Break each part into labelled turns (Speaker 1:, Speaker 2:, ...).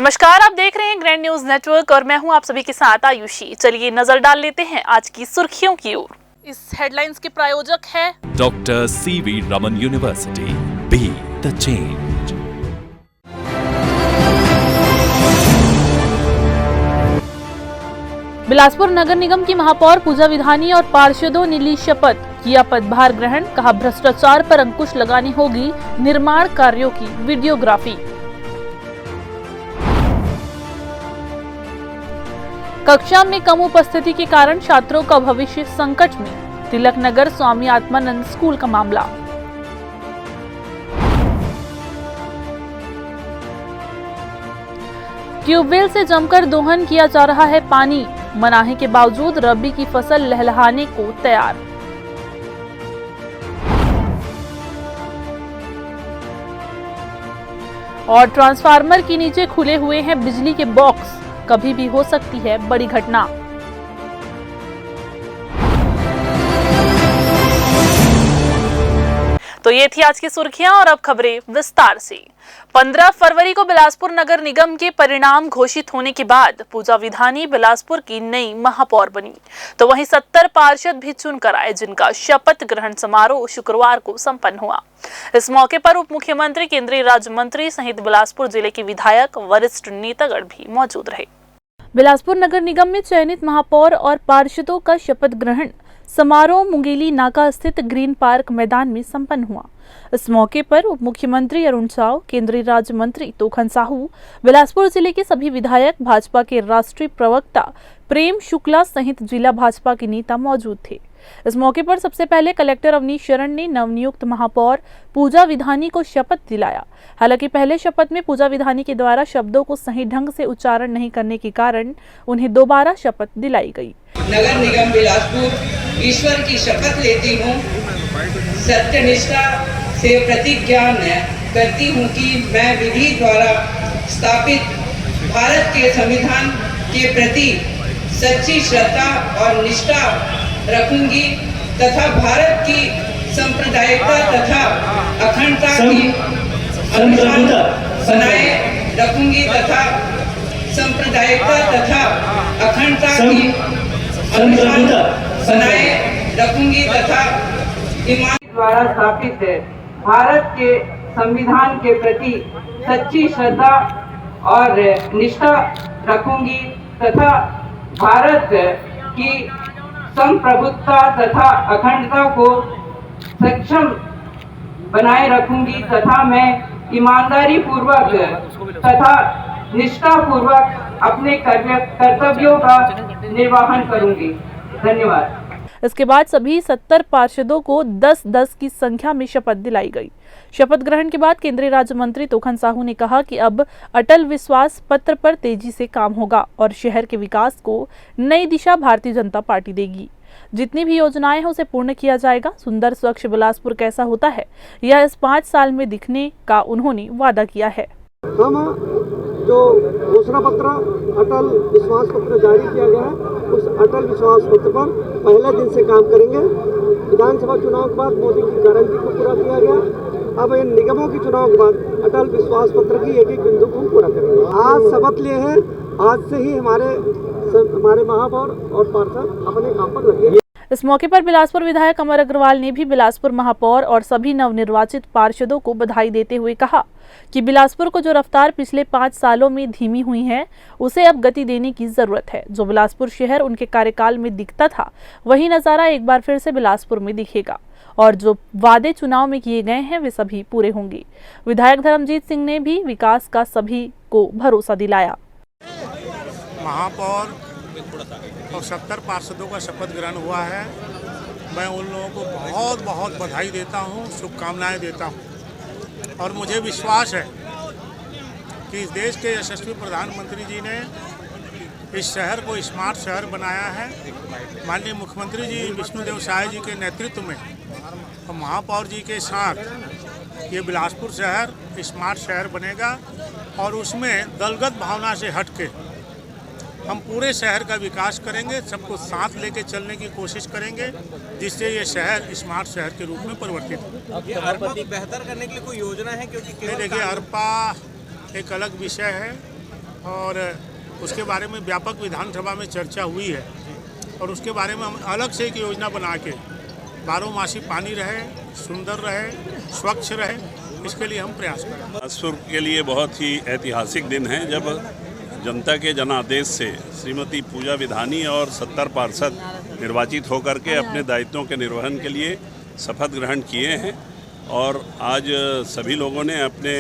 Speaker 1: नमस्कार, आप देख रहे हैं ग्रैंड न्यूज नेटवर्क और मैं हूं आप सभी के साथ आयुषी। चलिए नजर डाल लेते हैं आज की सुर्खियों की ओर। इस हेडलाइंस के प्रायोजक है
Speaker 2: doctor CV Raman university, be the change.
Speaker 1: Bilaspur नगर निगम की महापौर पूजा विधानी और पार्षदों ने ली शपथ, किया पदभार ग्रहण। कहा भ्रष्टाचार पर अंकुश लगानी होगी, निर्माण कार्यों की वीडियोग्राफी। कक्षा में कम उपस्थिति के कारण छात्रों का भविष्य संकट में, तिलक नगर स्वामी आत्मानंद स्कूल का मामला। ट्यूबवेल से जमकर दोहन किया जा रहा है पानी, मनाही के बावजूद रबी की फसल लहलहाने को तैयार। और ट्रांसफार्मर के नीचे खुले हुए हैं बिजली के बॉक्स, कभी भी हो सकती है बड़ी घटना। तो ये थी आज की सुर्खियां और अब खबरें विस्तार से। 15 फरवरी को बिलासपुर नगर निगम के परिणाम घोषित होने के बाद पूजा विधानी बिलासपुर की नई महापौर बनी, तो वहीं 70 पार्षद भी चुनकर आए, जिनका शपथ ग्रहण समारोह शुक्रवार को संपन्न हुआ। इस मौके पर उप मुख्यमंत्री, केंद्रीय राज्य मंत्री सहित बिलासपुर जिले के विधायक, वरिष्ठ नेतागण भी मौजूद रहे। बिलासपुर नगर निगम में चयनित महापौर और पार्षदों का शपथ ग्रहण समारोह मुंगेली नाका स्थित ग्रीन पार्क मैदान में संपन्न हुआ। इस मौके पर उप मुख्यमंत्री अरुण साव, केंद्रीय राज्य मंत्री तोखन साहू, बिलासपुर जिले के सभी विधायक, भाजपा के राष्ट्रीय प्रवक्ता प्रेम शुक्ला सहित जिला भाजपा के नेता मौजूद थे। इस मौके पर सबसे पहले कलेक्टर अवनीश शरण ने नवनियुक्त महापौर पूजा विधानी को शपथ दिलाया। हालांकि पहले शपथ में पूजा विधानी के द्वारा शब्दों को सही ढंग से उच्चारण नहीं करने के कारण उन्हें दोबारा शपथ दिलाई गई।
Speaker 3: नगर निगम बिलासपुर ईश्वर की शपथ लेती हूँ, सत्यनिष्ठा से प्रतिज्ञा करती हूँ कि मैं विधि द्वारा स्थापित भारत के संविधान के प्रति सच्ची श्रद्धा और निष्ठा रखूंगी तथा भारत की सांप्रदायिकता तथा अखंडता की अनुशासन बनाए रखूंगी तथा सांप्रदायिकता तथा अखंडता की अनुशासन बनाए रखूंगी तथा ईमान द्वारा स्थापित है भारत के संविधान के प्रति सच्ची श्रद्धा और निष्ठा रखूंगी तथा भारत की संप्रभुता तथा अखंडता को सक्षम बनाए रखूंगी तथा मैं ईमानदारी पूर्वक तथा निष्ठा पूर्वक अपने कर्तव्यों का निर्वहन करूंगी। धन्यवाद।
Speaker 1: इसके बाद सभी 70 पार्षदों को 10-10 की संख्या में शपथ दिलाई गई। शपथ ग्रहण के बाद केंद्रीय राज्य मंत्री तोखन साहू ने कहा कि अब अटल विश्वास पत्र पर तेजी से काम होगा और शहर के विकास को नई दिशा भारतीय जनता पार्टी देगी। जितनी भी योजनाएं हैं उसे पूर्ण किया जाएगा। सुंदर स्वच्छ बिलासपुर कैसा होता है, यह इस 5 साल में दिखने का उन्होंने वादा किया है।
Speaker 4: हम जो घोषणा पत्र अटल विश्वास पत्र जारी किया गया है, उस अटल विश्वास पत्र पर पहले दिन से काम करेंगे। विधानसभा चुनाव के बाद मोदी की गारंटी को पूरा किया गया, अब इन निगमों के चुनाव के बाद अटल विश्वास पत्र की एक एक बिंदु को पूरा करेंगे। आज शपथ लिए हैं, आज से ही हमारे महापौर और पार्षद अपने काम पर लगे।
Speaker 1: इस मौके पर बिलासपुर विधायक अमर अग्रवाल ने भी बिलासपुर महापौर और सभी नवनिर्वाचित पार्षदों को बधाई देते हुए कहा कि बिलासपुर को जो रफ्तार पिछले 5 सालों में धीमी हुई है, उसे अब गति देने की जरूरत है। जो बिलासपुर शहर उनके कार्यकाल में दिखता था, वही नजारा एक बार फिर से बिलासपुर में दिखेगा और जो वादे चुनाव में किए गए हैं वे सभी पूरे होंगे। विधायक धर्मजीत सिंह ने भी विकास का सभी को भरोसा दिलाया।
Speaker 5: महापौर और 70 पार्षदों का शपथ ग्रहण हुआ है। मैं उन लोगों को बहुत बहुत बधाई देता हूँ, शुभकामनाएं देता हूँ और मुझे विश्वास है कि इस देश के यशस्वी प्रधानमंत्री जी ने इस शहर को स्मार्ट शहर बनाया है। माननीय मुख्यमंत्री जी विष्णुदेव साय जी के नेतृत्व में और महापौर जी के साथ ये बिलासपुर शहर स्मार्ट शहर बनेगा और उसमें दलगत भावना से हट के हम पूरे शहर का विकास करेंगे, सबको साथ लेके चलने की कोशिश करेंगे, जिससे ये शहर स्मार्ट शहर के रूप में परिवर्तित हो।
Speaker 6: अरपा बेहतर करने के लिए कोई योजना है? क्योंकि
Speaker 5: देखिए, अरपा एक अलग विषय है और उसके बारे में व्यापक विधानसभा में चर्चा हुई है और उसके बारे में हम अलग से एक योजना बना के बारहमासी पानी रहे, सुंदर रहे, स्वच्छ रहे, इसके लिए हम प्रयास करें।
Speaker 6: बिलासपुर के लिए बहुत ही ऐतिहासिक दिन है जब जनता के जनादेश से श्रीमती पूजा विधानी और 70 पार्षद निर्वाचित होकर के अपने दायित्वों के निर्वहन के लिए शपथ ग्रहण किए हैं और आज सभी लोगों ने अपने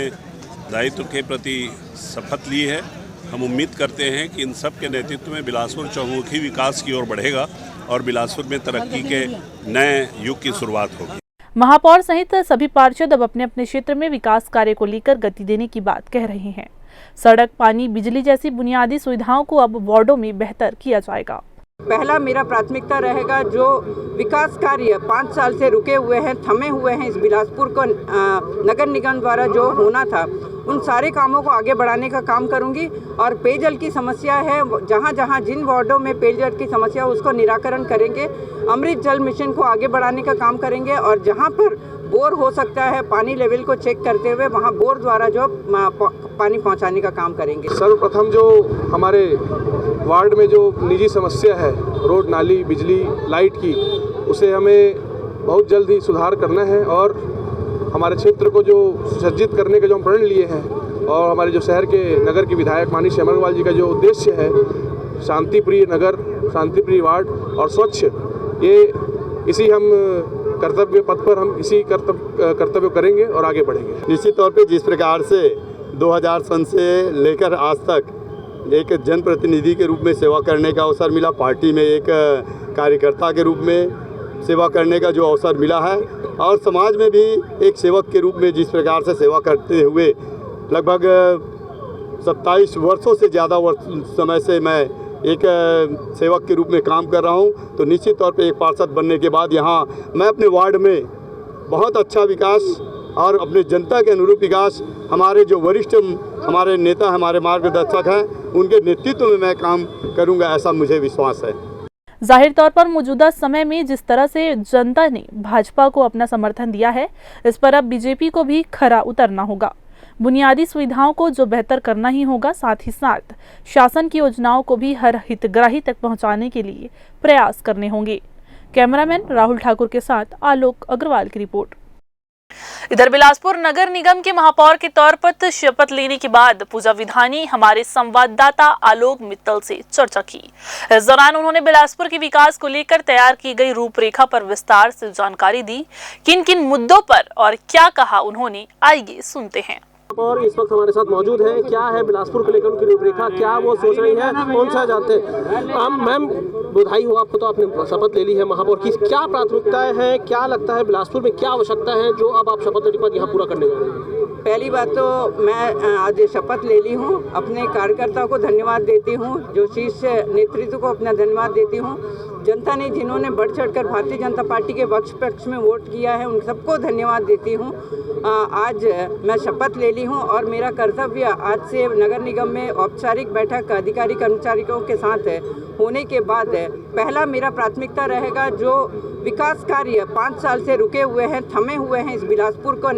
Speaker 6: दायित्व के प्रति शपथ ली है। हम उम्मीद करते हैं कि इन सब के नेतृत्व में बिलासपुर चहुमुखी विकास की ओर बढ़ेगा और बिलासपुर में तरक्की के नए युग की शुरुआत होगी।
Speaker 1: महापौर सहित सभी पार्षद अब अपने अपने क्षेत्र में विकास कार्य को लेकर गति देने की बात कह रहे हैं। सड़क, पानी, बिजली जैसी बुनियादी सुविधाओं को अब वार्डों में बेहतर किया जाएगा।
Speaker 3: पहला मेरा प्राथमिकता रहेगा जो विकास कार्य 5 साल से रुके हुए हैं, थमे हुए हैं, इस बिलासपुर को नगर निगम द्वारा जो होना था उन सारे कामों को आगे बढ़ाने का काम करूंगी। और पेयजल की समस्या है, जहां जहां जिन वार्डों में पेयजल की समस्या है उसको निराकरण करेंगे। अमृत जल मिशन को आगे बढ़ाने का काम करेंगे और जहां पर बोर हो सकता है पानी लेवल को चेक करते हुए वहां बोर द्वारा जो पानी पहुंचाने का काम करेंगे।
Speaker 7: सर्वप्रथम जो हमारे वार्ड में जो निजी समस्या है रोड, नाली, बिजली, लाइट की, उसे हमें बहुत जल्द ही सुधार करना है और हमारे क्षेत्र को जो सुसज्जित करने के जो हम प्रण लिए हैं और हमारे जो शहर के नगर के विधायक माननीय श्री अमर जी का जो उद्देश्य है, शांति प्रिय नगर, शांति प्रिय वार्ड और स्वच्छ, ये इसी हम कर्तव्य पथ पर हम इसी कर्तव्य करेंगे और आगे बढ़ेंगे।
Speaker 8: निश्चित तौर पे जिस प्रकार से 2000 सन से लेकर आज तक एक जनप्रतिनिधि के रूप में सेवा करने का अवसर मिला, पार्टी में एक कार्यकर्ता के रूप में सेवा करने का जो अवसर मिला है और समाज में भी एक सेवक के रूप में जिस प्रकार से सेवा करते हुए लगभग 27 वर्षों से ज़्यादा समय से मैं एक सेवक के रूप में काम कर रहा हूं, तो निश्चित तौर पे एक पार्षद बनने के बाद यहाँ मैं अपने वार्ड में बहुत अच्छा विकास और अपने जनता के अनुरूप विकास, हमारे जो वरिष्ठ हमारे नेता, हमारे मार्गदर्शक हैं, उनके नेतृत्व में मैं काम करूंगा, ऐसा मुझे विश्वास है।
Speaker 1: जाहिर तौर पर मौजूदा समय में जिस तरह से जनता ने भाजपा को अपना समर्थन दिया है, इस पर अब बीजेपी को भी खरा उतरना होगा। बुनियादी सुविधाओं को जो बेहतर करना ही होगा, साथ ही साथ शासन की योजनाओं को भी हर हितग्राही तक पहुंचाने के लिए प्रयास करने होंगे। कैमरामैन राहुल ठाकुर के साथ आलोक अग्रवाल की रिपोर्ट। इधर बिलासपुर नगर निगम के महापौर के तौर पर शपथ लेने के बाद पूजा विधानी हमारे संवाददाता आलोक मित्तल से चर्चा की। इस दौरान उन्होंने बिलासपुर के विकास को लेकर तैयार की गई रूपरेखा पर विस्तार से जानकारी दी। किन किन मुद्दों पर और क्या कहा उन्होंने, आइए सुनते हैं।
Speaker 4: और इस वक्त हमारे साथ मौजूद है, क्या है बिलासपुर को लेकर उनकी रूपरेखा, क्या वो सोच रही है, कौन सा चाहते हैं। मैम, बधाई हो आपको, तो आपने शपथ ले ली है महापौर की। क्या प्राथमिकताएं हैं, क्या लगता है बिलासपुर में क्या आवश्यकता है जो अब आप शपथ लेने के बाद यहाँ पूरा करने जा रहे हैं?
Speaker 3: पहली बात तो मैं आज शपथ ले ली हूँ, अपने कार्यकर्ताओं को धन्यवाद देती हूँ, जो शीर्ष नेतृत्व को अपना धन्यवाद देती हूँ। जनता ने जिन्होंने बढ़ चढ़कर भारतीय जनता पार्टी के पक्ष में वोट किया है, उन सबको धन्यवाद देती हूँ। आज मैं शपथ ले ली हूँ और मेरा कर्तव्य आज से नगर निगम में औपचारिक बैठक अधिकारी कर्मचारियों के साथ होने के बाद पहला मेरा प्राथमिकता रहेगा जो विकास कार्य 5 साल से रुके हुए हैं, थमे हुए हैं, इस बिलासपुर को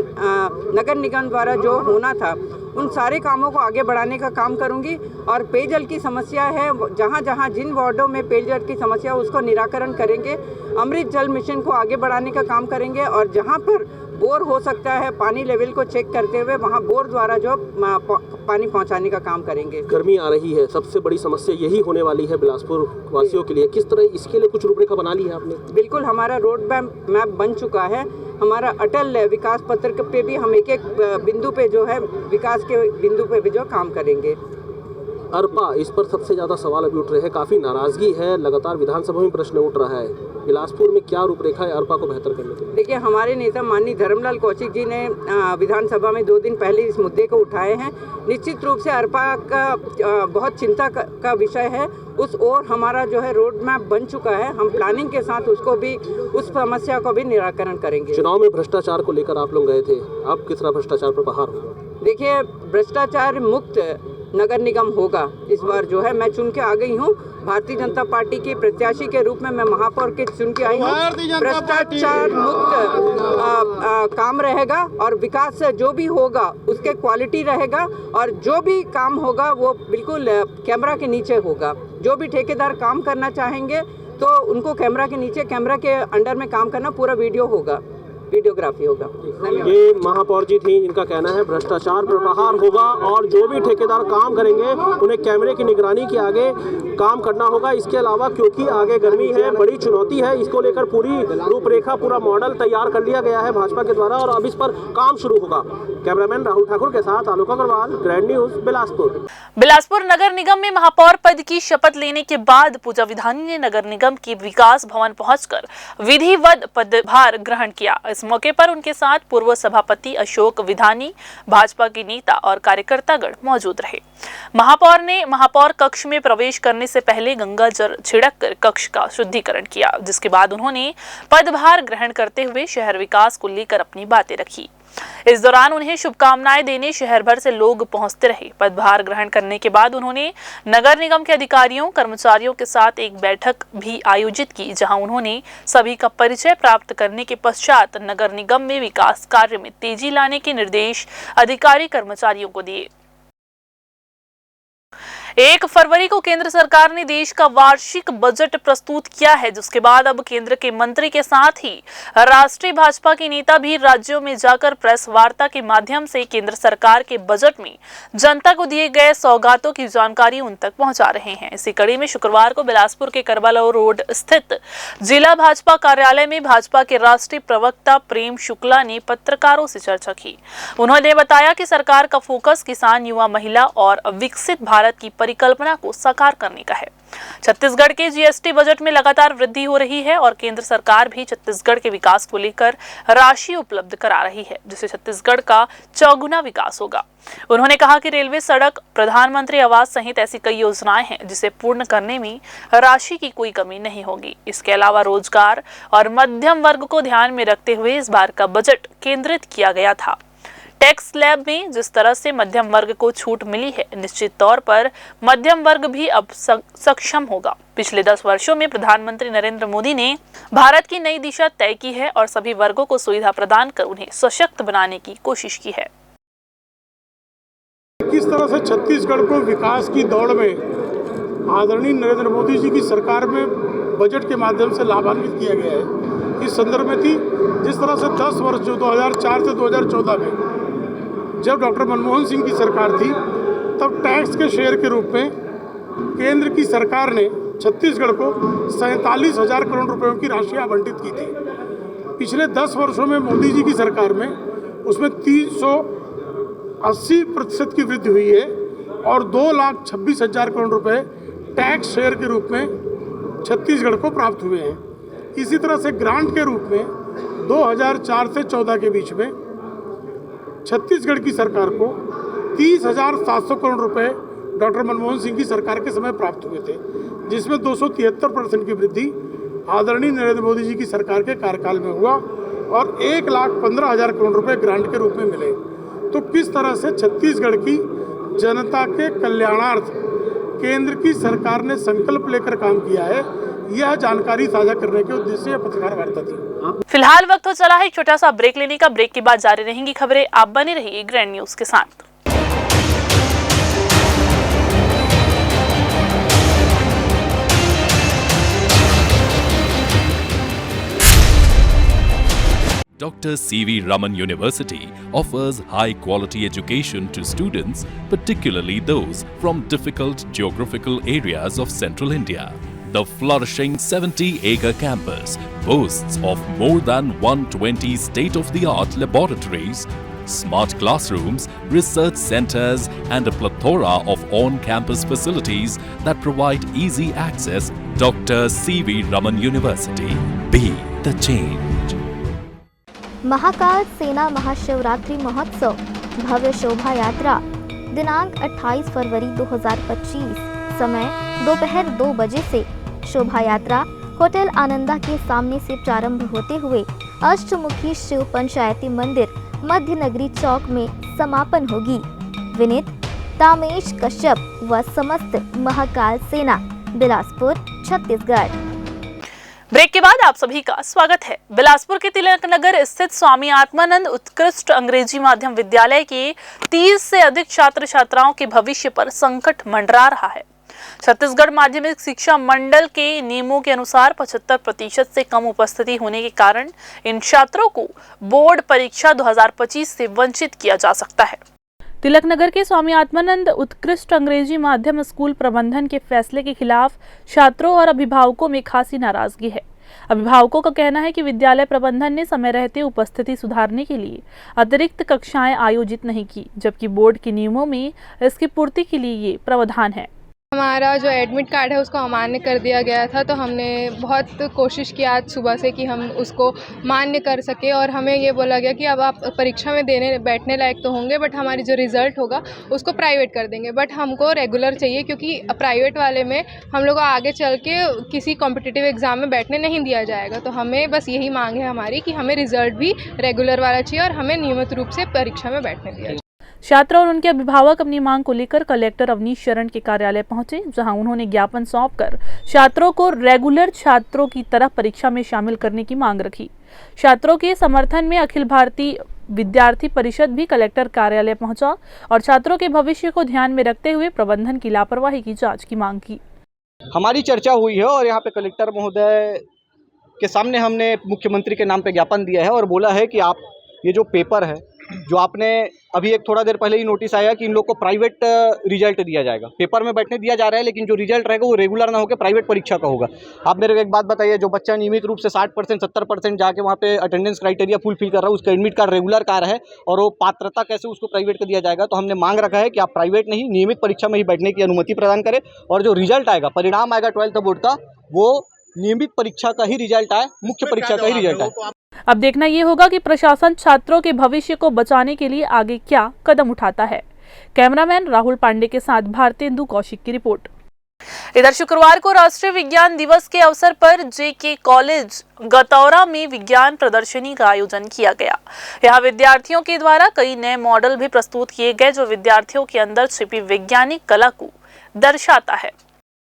Speaker 3: नगर निगम द्वारा जो होना था उन सारे कामों को आगे बढ़ाने का काम करूंगी। और पेयजल की समस्या है, जहां जहां जिन वार्डों में पेयजल की समस्या है उसको निराकरण करेंगे। अमृत जल मिशन को आगे बढ़ाने का काम करेंगे और जहां पर बोर हो सकता है पानी लेवल को चेक करते हुए वहां बोर द्वारा जो पानी पहुंचाने का काम करेंगे।
Speaker 4: गर्मी आ रही है, सबसे बड़ी समस्या यही होने वाली है बिलासपुर वासियों के लिए। किस तरह इसके लिए कुछ रूपरेखा बना ली है आपने?
Speaker 3: बिल्कुल, हमारा रोड मैप बन चुका है। हमारा अटल विकास पत्र पे भी हम एक बिंदु पे जो है विकास के बिंदु पे भी जो काम करेंगे।
Speaker 4: अरपा, इस पर सबसे ज़्यादा सवाल अभी उठ रहे हैं, काफ़ी नाराज़गी है, लगातार विधानसभा में प्रश्न उठ रहा है। बिलासपुर में क्या रूपरेखा है अरपा को बेहतर करने के लिए?
Speaker 3: देखिए, हमारे नेता माननीय धर्मलाल कौशिक जी ने विधानसभा में 2 दिन पहले इस मुद्दे को उठाए हैं। निश्चित रूप से अरपा का बहुत चिंता का विषय है। उस ओर हमारा जो है रोड मैप बन चुका है, हम प्लानिंग के साथ उसको भी, उस समस्या को भी निराकरण करेंगे।
Speaker 4: चुनाव में भ्रष्टाचार को लेकर आप लोग गए थे, अब किस तरह भ्रष्टाचार पर बहार हो?
Speaker 3: देखिए, भ्रष्टाचार मुक्त नगर निगम होगा। इस बार जो है मैं चुन के आ गई हूँ, भारतीय जनता पार्टी की प्रत्याशी के रूप में मैं महापौर के चुन के आई हूँ। भ्रष्टाचार मुक्त काम रहेगा और विकास जो भी होगा उसके क्वालिटी रहेगा और जो भी काम होगा वो बिल्कुल कैमरा के नीचे होगा। जो भी ठेकेदार काम करना चाहेंगे तो उनको कैमरा के नीचे, कैमरा के अंडर में काम करना, पूरा वीडियो होगा, वीडियोग्राफी होगा।
Speaker 4: ये महापौर जी थी जिनका कहना है भ्रष्टाचार पर प्रहार होगा और जो भी ठेकेदार काम करेंगे उन्हें कैमरे की निगरानी के आगे काम करना होगा। इसके अलावा क्योंकि आगे गर्मी है, बड़ी चुनौती है, इसको लेकर पूरी रूपरेखा, पूरा मॉडल तैयार कर लिया गया है भाजपा के द्वारा और अब इस पर काम शुरू होगा। कैमरामैन राहुल ठाकुर के साथ आलोक अग्रवाल, ग्रैंड न्यूज, बिलासपुर।
Speaker 1: बिलासपुर नगर निगम में महापौर पद की शपथ लेने के बाद पूजा विधानी ने नगर निगम की विकास भवन पहुंचकर विधिवत पदभार ग्रहण किया। इस मौके पर उनके साथ पूर्व सभापति अशोक विधानी, भाजपा के नेता और कार्यकर्तागण मौजूद रहे। महापौर ने महापौर कक्ष में प्रवेश करने से पहले गंगा जल छिड़ककर कक्ष का शुद्धिकरण किया, जिसके बाद उन्होंने पदभार ग्रहण करते हुए शहर विकास को लेकर अपनी बातें रखी। इस दौरान उन्हें शुभकामनाएं देने शहर भर से लोग पहुंचते रहे। पदभार ग्रहण करने के बाद उन्होंने नगर निगम के अधिकारियों, कर्मचारियों के साथ एक बैठक भी आयोजित की, जहां उन्होंने सभी का परिचय प्राप्त करने के पश्चात नगर निगम में विकास कार्य में तेजी लाने के निर्देश अधिकारी कर्मचारियों को दिए। 1 फरवरी को केंद्र सरकार ने देश का वार्षिक बजट प्रस्तुत किया है, जिसके बाद अब केंद्र के मंत्री के साथ ही राष्ट्रीय भाजपा के नेता भी राज्यों में जाकर प्रेस वार्ता के माध्यम से केंद्र सरकार के बजट में जनता को दिए गए सौगातों की जानकारी उन तक पहुंचा रहे हैं। इसी कड़ी में शुक्रवार को बिलासपुर के करबाला रोड स्थित जिला भाजपा कार्यालय में भाजपा के राष्ट्रीय प्रवक्ता प्रेम शुक्ला ने पत्रकारों से चर्चा की। उन्होंने बताया कि सरकार का फोकस किसान, युवा, महिला और विकसित भारत की परिकल्पना को साकार करने का है। छत्तीसगढ़ के जीएसटी बजट में लगातार वृद्धि हो रही है और केंद्र सरकार भी छत्तीसगढ़ के विकास को लेकर राशि उपलब्ध करा रही है, जिससे छत्तीसगढ़ का चौगुना विकास होगा। उन्होंने कहा कि रेलवे, सड़क, प्रधानमंत्री आवास सहित ऐसी कई योजनाएं हैं जिसे पूर्ण करने में राशि की कोई कमी नहीं होगी। इसके अलावा रोजगार और मध्यम वर्ग को ध्यान में रखते हुए इस बार का बजट केंद्रित किया गया था। टैक्स स्लैब में जिस तरह से मध्यम वर्ग को छूट मिली है, निश्चित तौर पर मध्यम वर्ग भी अब सक्षम होगा। पिछले 10 वर्षों में प्रधानमंत्री नरेंद्र मोदी ने भारत की नई दिशा तय की है और सभी वर्गों को सुविधा प्रदान कर उन्हें सशक्त बनाने की कोशिश की है।
Speaker 9: किस तरह से छत्तीसगढ़ को विकास की दौड़ में आदरणीय नरेंद्र मोदी जी की सरकार में बजट के माध्यम से लाभान्वित किया गया है, इस संदर्भ में थी। जिस तरह से 10 वर्ष जो 2004 से 2014 में जब डॉक्टर मनमोहन सिंह की सरकार थी, तब टैक्स के शेयर के रूप में केंद्र की सरकार ने छत्तीसगढ़ को 47,000 करोड़ रुपयों की राशि आवंटित की थी। पिछले 10 वर्षों में मोदी जी की सरकार में उसमें 380% की वृद्धि हुई है और 2,26,000 करोड़ रुपए टैक्स शेयर के रूप में छत्तीसगढ़ को प्राप्त हुए हैं। इसी तरह से ग्रांट के रूप में 2004 से 14 के बीच में छत्तीसगढ़ की सरकार को 30,700 करोड़ रुपए डॉक्टर मनमोहन सिंह की सरकार के समय प्राप्त हुए थे, जिसमें 273% की वृद्धि आदरणीय नरेंद्र मोदी जी की सरकार के कार्यकाल में हुआ और 1,15,000 करोड़ रुपए ग्रांट के रूप में मिले। तो किस तरह से छत्तीसगढ़ की जनता के कल्याणार्थ केंद्र की सरकार ने संकल्प लेकर काम किया है, यह जानकारी साझा करने के उद्देश्य से पत्रकार वार्ता थी।
Speaker 1: फिलहाल वक्त हो चला है छोटा सा ब्रेक लेने का। ब्रेक के बाद जारी रहेंगी खबरें। आप बने रहिए ग्रैंड न्यूज के साथ।
Speaker 2: Dr. C.V. Raman University offers high-quality education to students, particularly those from difficult geographical areas of central India. The flourishing 70-acre campus boasts of more than 120 state-of-the-art laboratories, smart classrooms, research centers, and a plethora of on-campus facilities that provide easy access. Dr. C.V. Raman University. Be the change.
Speaker 10: Mahakal सेना महाशिवरात्रि महोत्सव भव्य शोभा यात्रा दिनांक 28 फरवरी 2025, समय दोपहर 2 बजे से शोभा यात्रा hotel Ananda के सामने से प्रारंभ होते हुए अष्टमुखी शिव पंचायती मंदिर मध्य नगरी चौक में समापन होगी। विनीत तामेश कश्यप व समस्त महाकाल सेना, बिलासपुर, छत्तीसगढ़।
Speaker 1: ब्रेक के बाद आप सभी का स्वागत है। बिलासपुर के तिलक नगर स्थित स्वामी आत्मानंद उत्कृष्ट अंग्रेजी माध्यम विद्यालय के 30 से अधिक छात्र छात्राओं के भविष्य पर संकट मंडरा रहा है। छत्तीसगढ़ माध्यमिक शिक्षा मंडल के नियमों के अनुसार 75% से कम उपस्थिति होने के कारण इन छात्रों को बोर्ड परीक्षा 2025 से वंचित किया जा सकता है। तिलक नगर के स्वामी आत्मानंद उत्कृष्ट अंग्रेजी माध्यम स्कूल प्रबंधन के फैसले के खिलाफ छात्रों और अभिभावकों में खासी नाराजगी है। अभिभावकों का कहना है कि विद्यालय प्रबंधन ने समय रहते उपस्थिति सुधारने के लिए अतिरिक्त कक्षाएं आयोजित नहीं की, जबकि बोर्ड के नियमों में इसकी पूर्ति के लिए ये प्रावधान है।
Speaker 11: हमारा जो एडमिट कार्ड है उसको अमान्य कर दिया गया था, तो हमने बहुत कोशिश की आज सुबह से कि हम उसको मान्य कर सके, और हमें ये बोला गया कि अब आप परीक्षा में बैठने लायक तो होंगे, बट हमारी जो रिज़ल्ट होगा उसको प्राइवेट कर देंगे। बट हमको रेगुलर चाहिए, क्योंकि प्राइवेट वाले में हम लोग को आगे चल के किसी कॉम्पिटिटिव एग्ज़ाम में बैठने नहीं दिया जाएगा। तो हमें बस यही मांग है हमारी कि हमें रिज़ल्ट भी रेगुलर वाला चाहिए और हमें नियमित रूप से परीक्षा में बैठने दिया जाए।
Speaker 1: छात्र और उनके अभिभावक अपनी मांग को लेकर कलेक्टर अवनीश शरण के कार्यालय पहुंचे, जहां उन्होंने ज्ञापन सौंपकर छात्रों को रेगुलर छात्रों की तरह परीक्षा में शामिल करने की मांग रखी। छात्रों के समर्थन में अखिल भारतीय विद्यार्थी परिषद भी कलेक्टर कार्यालय पहुंचा और छात्रों के भविष्य को ध्यान में रखते हुए प्रबंधन की लापरवाही की जाँच की मांग की।
Speaker 12: हमारी चर्चा हुई है और यहाँ पे कलेक्टर महोदय के सामने हमने मुख्यमंत्री के नाम पे ज्ञापन दिया है और बोला है कि आप ये जो पेपर है, जो आपने अभी एक थोड़ा देर पहले ही नोटिस आया कि इन लोग को प्राइवेट रिजल्ट दिया जाएगा, पेपर में बैठने दिया जा रहा है, लेकिन जो रिजल्ट रहेगा वो रेगुलर ना होकर प्राइवेट परीक्षा का होगा। आप मेरे को एक बात बताइए, जो बच्चा नियमित रूप से 60% 70% जाके वहाँ पे अटेंडेंस क्राइटेरिया फुलफिल कर रहा है, उसका एडमिट कार्ड रेगुलर कार है और वो पात्रता कैसे उसको प्राइवेट का दिया जाएगा? तो हमने मांग रखा है कि आप प्राइवेट नहीं, नियमित परीक्षा में ही बैठने की अनुमति प्रदान करें, और जो रिजल्ट आएगा, परिणाम आएगा 12th बोर्ड का, वो नियमित परीक्षा का ही रिजल्ट आए, मुख्य परीक्षा का ही रिजल्ट आए।
Speaker 1: अब देखना ये होगा कि प्रशासन छात्रों के भविष्य को बचाने के लिए आगे क्या कदम उठाता है। कैमरामैन राहुल पांडे के साथ भारतेंदु कौशिक की रिपोर्ट। इधर शुक्रवार को राष्ट्रीय विज्ञान दिवस के अवसर पर जेके कॉलेज गतौरा में विज्ञान प्रदर्शनी का आयोजन किया गया। यहाँ विद्यार्थियों के द्वारा कई नए मॉडल भी प्रस्तुत किए गए, जो विद्यार्थियों के अंदर छिपी वैज्ञानिक कला को दर्शाता है।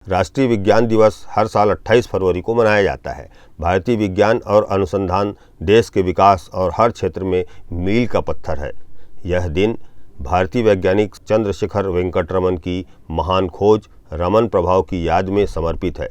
Speaker 13: राष्ट्रीय विज्ञान दिवस हर साल 28 फरवरी को मनाया जाता है। भारतीय विज्ञान और अनुसंधान देश के विकास और हर क्षेत्र में मील का पत्थर है। यह दिन भारतीय वैज्ञानिक चंद्रशेखर वेंकटरमन की महान खोज रमन प्रभाव की याद में समर्पित है।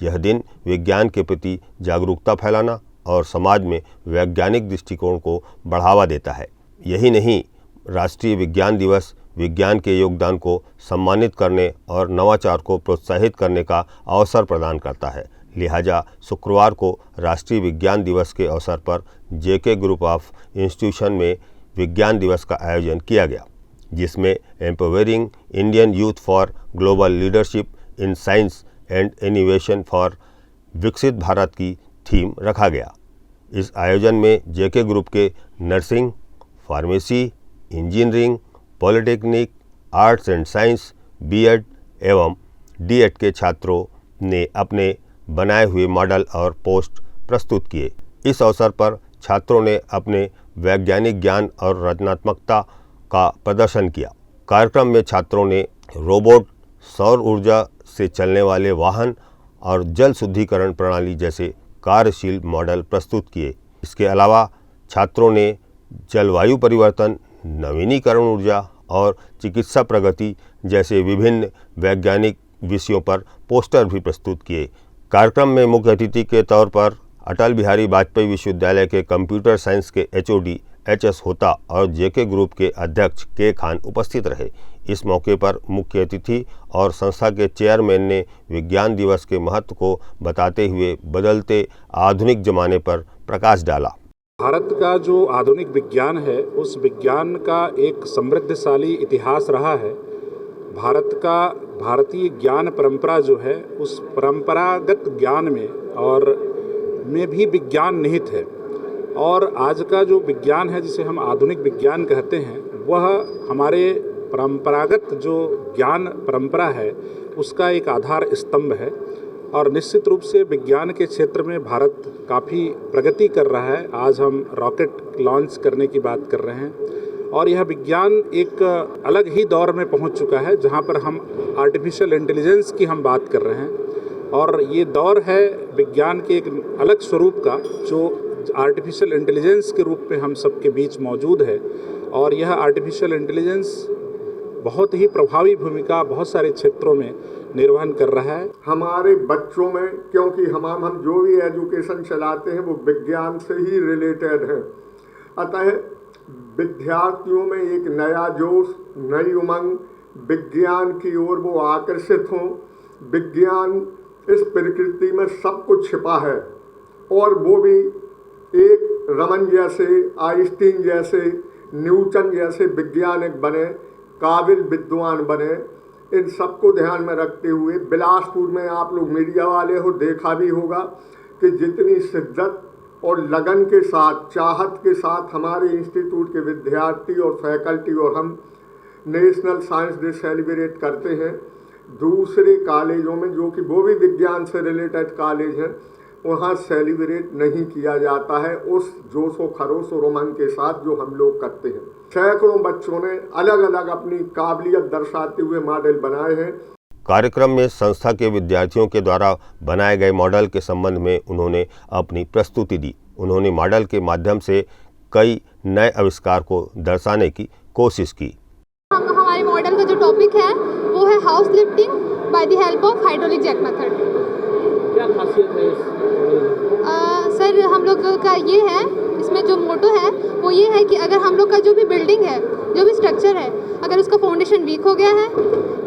Speaker 13: यह दिन विज्ञान के प्रति जागरूकता फैलाना और समाज में वैज्ञानिक दृष्टिकोण को बढ़ावा देता है। यही नहीं, राष्ट्रीय विज्ञान दिवस विज्ञान के योगदान को सम्मानित करने और नवाचार को प्रोत्साहित करने का अवसर प्रदान करता है। लिहाजा शुक्रवार को राष्ट्रीय विज्ञान दिवस के अवसर पर जेके ग्रुप ऑफ इंस्टीट्यूशन में विज्ञान दिवस का आयोजन किया गया, जिसमें empowering Indian youth for global leadership in science and innovation for विकसित भारत की थीम रखा गया। इस आयोजन में जेके ग्रुप के nursing, pharmacy, engineering, polytechnic, arts and science, B Ed एवं डीएड के छात्रों ने अपने बनाए हुए मॉडल और पोस्ट प्रस्तुत किए। इस अवसर पर छात्रों ने अपने वैज्ञानिक ज्ञान और रचनात्मकता का प्रदर्शन किया। कार्यक्रम में छात्रों ने रोबोट, सौर ऊर्जा से चलने वाले वाहन और जल शुद्धिकरण प्रणाली जैसे कार्यशील मॉडल प्रस्तुत किए। इसके अलावा छात्रों ने जलवायु परिवर्तन, नवीनीकरण ऊर्जा और चिकित्सा प्रगति जैसे विभिन्न वैज्ञानिक विषयों पर पोस्टर भी प्रस्तुत किए। कार्यक्रम में मुख्य अतिथि के तौर पर अटल बिहारी वाजपेयी विश्वविद्यालय के कंप्यूटर साइंस के एचओडी एचएस होता और जेके ग्रुप के अध्यक्ष के खान उपस्थित रहे। इस मौके पर मुख्य अतिथि और संस्था के चेयरमैन ने विज्ञान दिवस के महत्व को बताते हुए बदलते आधुनिक जमाने पर प्रकाश डाला।
Speaker 14: भारत का जो आधुनिक विज्ञान है, उस विज्ञान का एक समृद्धशाली इतिहास रहा है। भारतीय ज्ञान परंपरा जो है, उस परंपरागत ज्ञान में भी विज्ञान निहित है। और आज का जो विज्ञान है, जिसे हम आधुनिक विज्ञान कहते हैं, वह हमारे परंपरागत जो ज्ञान परंपरा है उसका एक आधार स्तंभ है। और निश्चित रूप से विज्ञान के क्षेत्र में भारत काफ़ी प्रगति कर रहा है। आज हम रॉकेट लॉन्च करने की बात कर रहे हैं और यह विज्ञान एक अलग ही दौर में पहुंच चुका है जहां पर हम आर्टिफिशियल इंटेलिजेंस की हम बात कर रहे हैं और ये दौर है विज्ञान के एक अलग स्वरूप का जो आर्टिफिशियल इंटेलिजेंस के रूप में हम सबके बीच मौजूद है और यह आर्टिफिशियल इंटेलिजेंस बहुत ही प्रभावी भूमिका बहुत सारे क्षेत्रों में निर्वहन कर रहा है।
Speaker 15: हमारे बच्चों में, क्योंकि हम जो भी एजुकेशन चलाते हैं वो विज्ञान से ही रिलेटेड है, अतः विद्यार्थियों में एक नया जोश, नई उमंग, विज्ञान की ओर वो आकर्षित हों। विज्ञान इस प्रकृति में सब कुछ छिपा है और वो भी एक रमन जैसे, आइंस्टीन जैसे, न्यूटन जैसे वैज्ञानिक बने, काबिल विद्वान बने। इन सबको ध्यान में रखते हुए बिलासपुर में आप लोग मीडिया वाले हो देखा भी होगा कि जितनी शिद्दत और लगन के साथ, चाहत के साथ हमारे इंस्टीट्यूट के विद्यार्थी और फैकल्टी और हम नेशनल साइंस डे सेलिब्रेट करते हैं। दूसरे कॉलेजों में जो कि वो भी विज्ञान से रिलेटेड कॉलेज हैं, वहाँ सेलिब्रेट नहीं किया जाता है उस जोशो खरोश और उमंग के साथ जो हम लोग करते हैं। सैकड़ों बच्चों ने अलग अलग अपनी काबिलियत दर्शाते हुए मॉडल बनाए हैं।
Speaker 13: कार्यक्रम में संस्था के विद्यार्थियों के द्वारा बनाए गए मॉडल के संबंध में उन्होंने अपनी प्रस्तुति दी। उन्होंने मॉडल के माध्यम से कई नए आविष्कार को दर्शाने की कोशिश की।
Speaker 16: हमारे मॉडल का जो टॉपिक है वो है house lifting by the help of hydraulic jack method.
Speaker 4: क्या खासियत है
Speaker 16: सर, हम लोग का ये है, इसमें जो मोटो है वो ये है कि अगर हम लोग का जो भी बिल्डिंग है, जो भी स्ट्रक्चर है, अगर उसका फाउंडेशन वीक हो गया है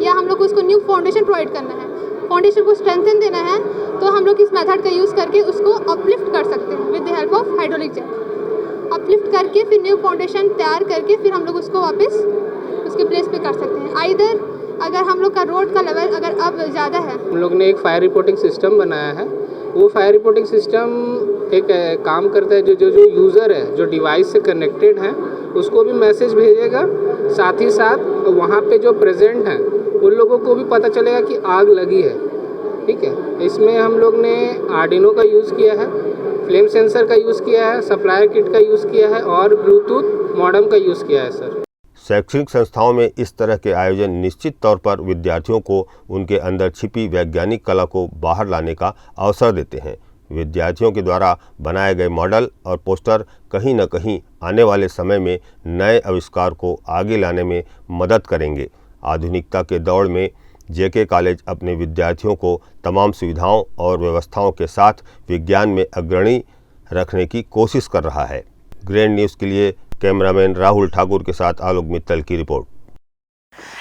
Speaker 16: या हम लोग को उसको न्यू फाउंडेशन प्रोवाइड करना है, फाउंडेशन को स्ट्रेंथन देना है, तो हम लोग इस मेथड का यूज़ करके उसको अपलिफ्ट कर सकते हैं with the help of hydraulic jack. Uplift करके फिर न्यू फाउंडेशन तैयार करके फिर हम लोग उसको वापस उसके प्लेस पे कर सकते हैं। आइदर अगर हम लोग का रोड का लेवल अगर अब ज़्यादा है,
Speaker 17: हम लोग ने एक फायर रिपोर्टिंग सिस्टम बनाया है। वो फायर रिपोर्टिंग सिस्टम एक काम करता है, जो यूज़र है, जो डिवाइस से कनेक्टेड है, उसको भी मैसेज भेजेगा, साथ ही साथ वहाँ पे जो प्रेजेंट हैं उन लोगों को भी पता चलेगा कि आग लगी है। ठीक है, इसमें हम लोग ने आर्डिनो का यूज़ किया है, फ्लेम सेंसर का यूज़ किया है, सप्लायर किट का यूज़ किया है और ब्लूटूथ मॉडेम का यूज़ किया है। सर,
Speaker 13: शैक्षणिक संस्थाओं में इस तरह के आयोजन निश्चित तौर पर विद्यार्थियों को उनके अंदर छिपी वैज्ञानिक कला को बाहर लाने का अवसर देते हैं। विद्यार्थियों के द्वारा बनाए गए मॉडल और पोस्टर कहीं न कहीं आने वाले समय में नए आविष्कार को आगे लाने में मदद करेंगे। आधुनिकता के दौर में जेके कॉलेज अपने विद्यार्थियों को तमाम सुविधाओं और व्यवस्थाओं के साथ विज्ञान में अग्रणी रखने की कोशिश कर रहा है। ग्रैंड न्यूज़ के लिए कैमरामैन राहुल ठाकुर के साथ आलोक मित्तल की रिपोर्ट।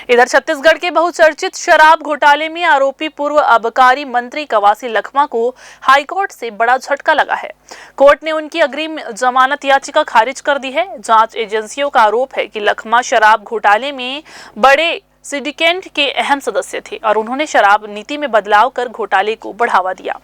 Speaker 1: इधर छत्तीसगढ़ के बहुचर्चित शराब घोटाले में आरोपी पूर्व आबकारी मंत्री कवासी लखमा को हाईकोर्ट से बड़ा झटका लगा है। कोर्ट ने उनकी अग्रिम जमानत याचिका खारिज कर दी है। जांच एजेंसियों का आरोप है कि लखमा शराब घोटाले में बड़े सिंडिकेट के अहम सदस्य थे और उन्होंने शराब नीति में बदलाव कर घोटाले को बढ़ावा दिया।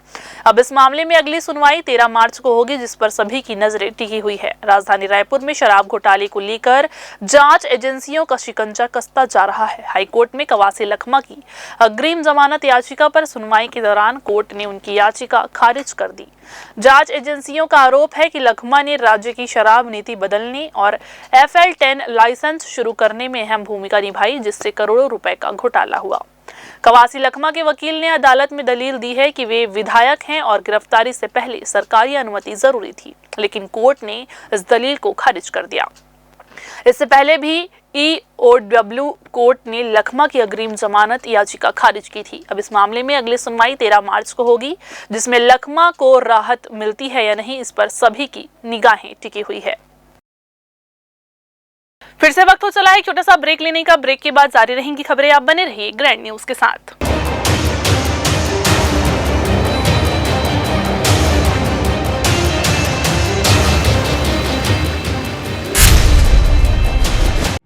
Speaker 1: अब इस मामले में अगली सुनवाई 13 मार्च को होगी, जिस पर सभी की नजरें टिकी हुई है। राजधानी रायपुर में शराब घोटाले को लेकर जांच एजेंसियों का शिकंजा कसता जा रहा है। हाईकोर्ट में कवासी लखमा की अग्रिम जमानत याचिका पर सुनवाई के दौरान कोर्ट ने उनकी याचिका खारिज कर दी। जांच एजेंसियों का आरोप है कि लखमा ने राज्य की शराब नीति बदलने और FL10 लाइसेंस शुरू करने में अहम भूमिका निभाई, जिससे करोड़ों रुपए का घोटाला हुआ। कवासी लखमा के वकील ने अदालत में दलील दी है कि वे विधायक हैं और गिरफ्तारी से पहले सरकारी अनुमति जरूरी थी, लेकिन कोर्ट ने इस दलील को खारिज कर दिया। इससे पहले भी EOW कोर्ट ने लखमा की अग्रिम जमानत याचिका खारिज की थी। अब इस मामले में अगली सुनवाई 13 मार्च को होगी, जिसमें लखमा को राहत मिलती है या नहीं, इस पर सभी की निगाहें टिकी हुई है। फिर से वक्त हो चला है छोटा सा ब्रेक लेने का। ब्रेक के बाद जारी रहेंगी खबरें। आप बने रहिए ग्रैंड न्यूज के साथ।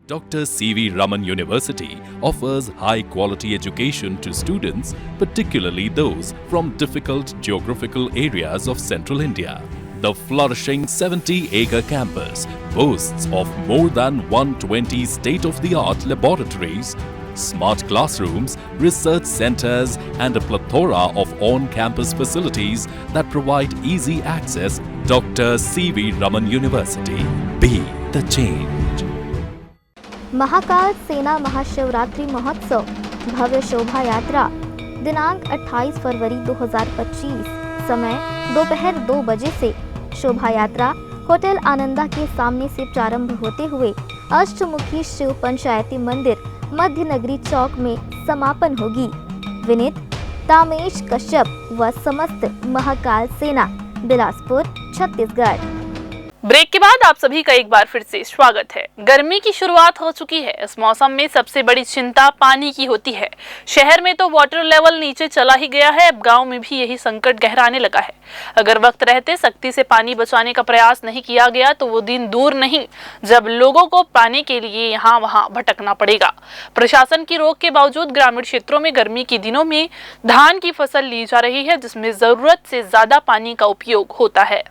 Speaker 2: Dr. C.V. Raman University offers high-quality education to students, particularly those from difficult geographical areas of Central India. The flourishing 70-acre campus boasts of more than 120 state-of-the-art laboratories, smart classrooms, research centers, and a plethora of on-campus facilities that provide easy access. Dr. C.V. Raman University. Be the change.
Speaker 10: Mahakal सेना महाशिवरात्रि महोत्सव भव्य शोभा यात्रा दिनांक 28 फरवरी 2025 समय दोपहर 2 बजे से शोभा यात्रा hotel Ananda के सामने से प्रारंभ होते हुए अष्टमुखी शिव पंचायती मंदिर मध्य नगरी चौक में समापन होगी। विनीत तामेश कश्यप व समस्त महाकाल सेना, बिलासपुर, छत्तीसगढ़।
Speaker 1: ब्रेक के बाद आप सभी का एक बार फिर से स्वागत है। गर्मी की शुरुआत हो चुकी है। इस मौसम में सबसे बड़ी चिंता पानी की होती है। शहर में तो वाटर लेवल नीचे चला ही गया है, अब गांव में भी यही संकट गहराने लगा है। अगर वक्त रहते सख्ती से पानी बचाने का प्रयास नहीं किया गया तो वो दिन दूर नहीं जब लोगों को पाने के लिए यहाँ वहाँ भटकना पड़ेगा। प्रशासन की रोक के बावजूद ग्रामीण क्षेत्रों में गर्मी के दिनों में धान की फसल ली जा रही है, जिसमें जरूरत से ज्यादा पानी का उपयोग होता है।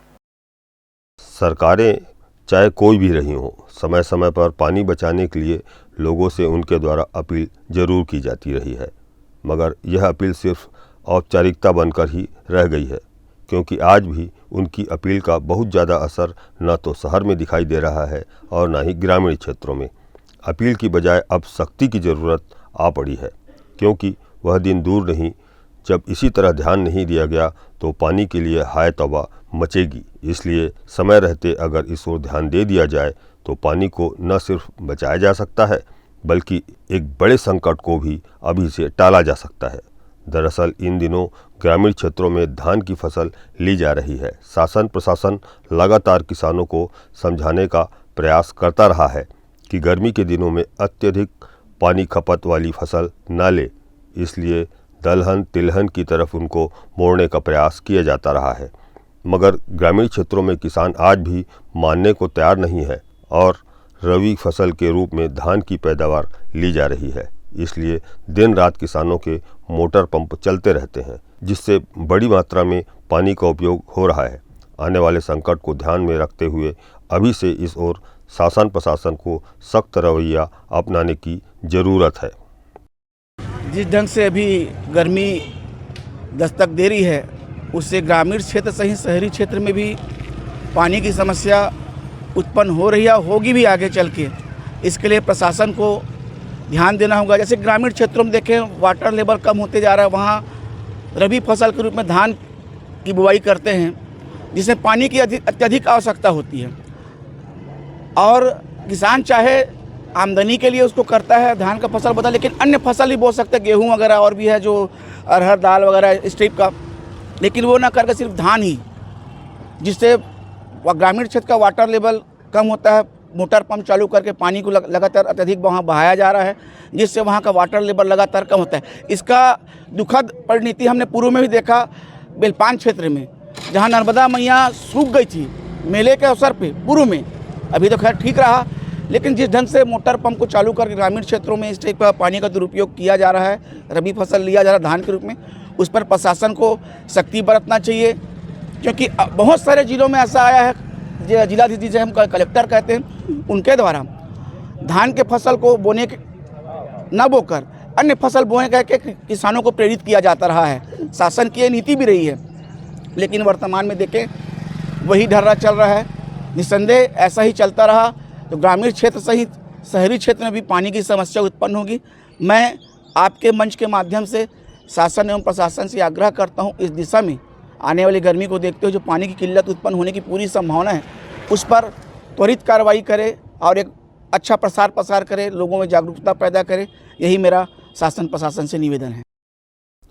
Speaker 13: सरकारें चाहे कोई भी रही हों, समय समय पर पानी बचाने के लिए लोगों से उनके द्वारा अपील जरूर की जाती रही है, मगर यह अपील सिर्फ औपचारिकता बनकर ही रह गई है, क्योंकि आज भी उनकी अपील का बहुत ज़्यादा असर न तो शहर में दिखाई दे रहा है और न ही ग्रामीण क्षेत्रों में। अपील की बजाय अब सख्ती की ज़रूरत आ पड़ी है, क्योंकि वह दिन दूर नहीं जब इसी तरह ध्यान नहीं दिया गया तो पानी के लिए हाय तौबा मचेगी। इसलिए समय रहते अगर इस ओर ध्यान दे दिया जाए तो पानी को न सिर्फ बचाया जा सकता है बल्कि एक बड़े संकट को भी अभी से टाला जा सकता है। दरअसल इन दिनों ग्रामीण क्षेत्रों में धान की फसल ली जा रही है। शासन प्रशासन लगातार किसानों को समझाने का प्रयास करता रहा है कि गर्मी के दिनों में अत्यधिक पानी खपत वाली फसल न ले, इसलिए दलहन तिलहन की तरफ उनको मोड़ने का प्रयास किया जाता रहा है, मगर ग्रामीण क्षेत्रों में किसान आज भी मानने को तैयार नहीं है और रबी फसल के रूप में धान की पैदावार ली जा रही है। इसलिए दिन रात किसानों के मोटर पंप चलते रहते हैं, जिससे बड़ी मात्रा में पानी का उपयोग हो रहा है। आने वाले संकट को ध्यान में रखते हुए अभी से इस ओर शासन प्रशासन को सख्त रवैया अपनाने की ज़रूरत है।
Speaker 18: जिस ढंग से अभी गर्मी दस्तक दे रही है, उससे ग्रामीण क्षेत्र सहित शहरी क्षेत्र में भी पानी की समस्या उत्पन्न हो रही है, होगी भी आगे चल के। इसके लिए प्रशासन को ध्यान देना होगा। जैसे ग्रामीण क्षेत्रों में देखें वाटर लेवल कम होते जा रहा है, वहाँ रबी फसल के रूप में धान की बुवाई करते हैं, जिसमें पानी की अत्यधिक आवश्यकता होती है और किसान चाहे आमदनी के लिए उसको करता है धान का फसल बता, लेकिन अन्य फसल भी बो सकते हैं, गेहूँ वगैरह और भी है जो अरहर दाल वगैरह इस टाइप का, लेकिन वो ना करके सिर्फ धान ही, जिससे ग्रामीण क्षेत्र का वाटर लेवल कम होता है। मोटर पंप चालू करके पानी को लगातार अत्यधिक वहाँ बहाया जा रहा है, जिससे वहाँ का वाटर लेवल लगातार कम होता है। इसका दुखद परिणति हमने पूर्व में भी देखा, बेलपान क्षेत्र में, जहाँ नर्मदा मैया सूख गई थी मेले के अवसर पे पूर्व में। अभी तो खैर ठीक रहा, लेकिन जिस ढंग से मोटर पंप को चालू करके ग्रामीण क्षेत्रों में इस टाइप का पानी का दुरुपयोग किया जा रहा है, रबी फसल लिया जा रहा है धान के रूप में, उस पर प्रशासन को सख्ती बरतना चाहिए। क्योंकि बहुत सारे जिलों में ऐसा आया है, जिलाधीश जिसे हम कलेक्टर कहते हैं, उनके द्वारा धान के फसल को बोने के न बोकर अन्य फसल बोने कह के किसानों को प्रेरित किया जाता रहा है। शासन की ये नीति भी रही है, लेकिन वर्तमान में देखें वही ढर्रा चल रहा है। निस्संदेह ऐसा ही चलता रहा तो ग्रामीण क्षेत्र सहित शहरी क्षेत्र में भी पानी की समस्या उत्पन्न होगी। मैं आपके मंच के माध्यम से शासन एवं प्रशासन से आग्रह करता हूं, इस दिशा में आने वाली गर्मी को देखते हुए जो पानी की किल्लत उत्पन्न होने की पूरी संभावना है, उस पर त्वरित कार्रवाई करे और एक अच्छा प्रसार प्रसार करे, लोगों में जागरूकता पैदा करे। यही मेरा शासन प्रशासन से निवेदन है।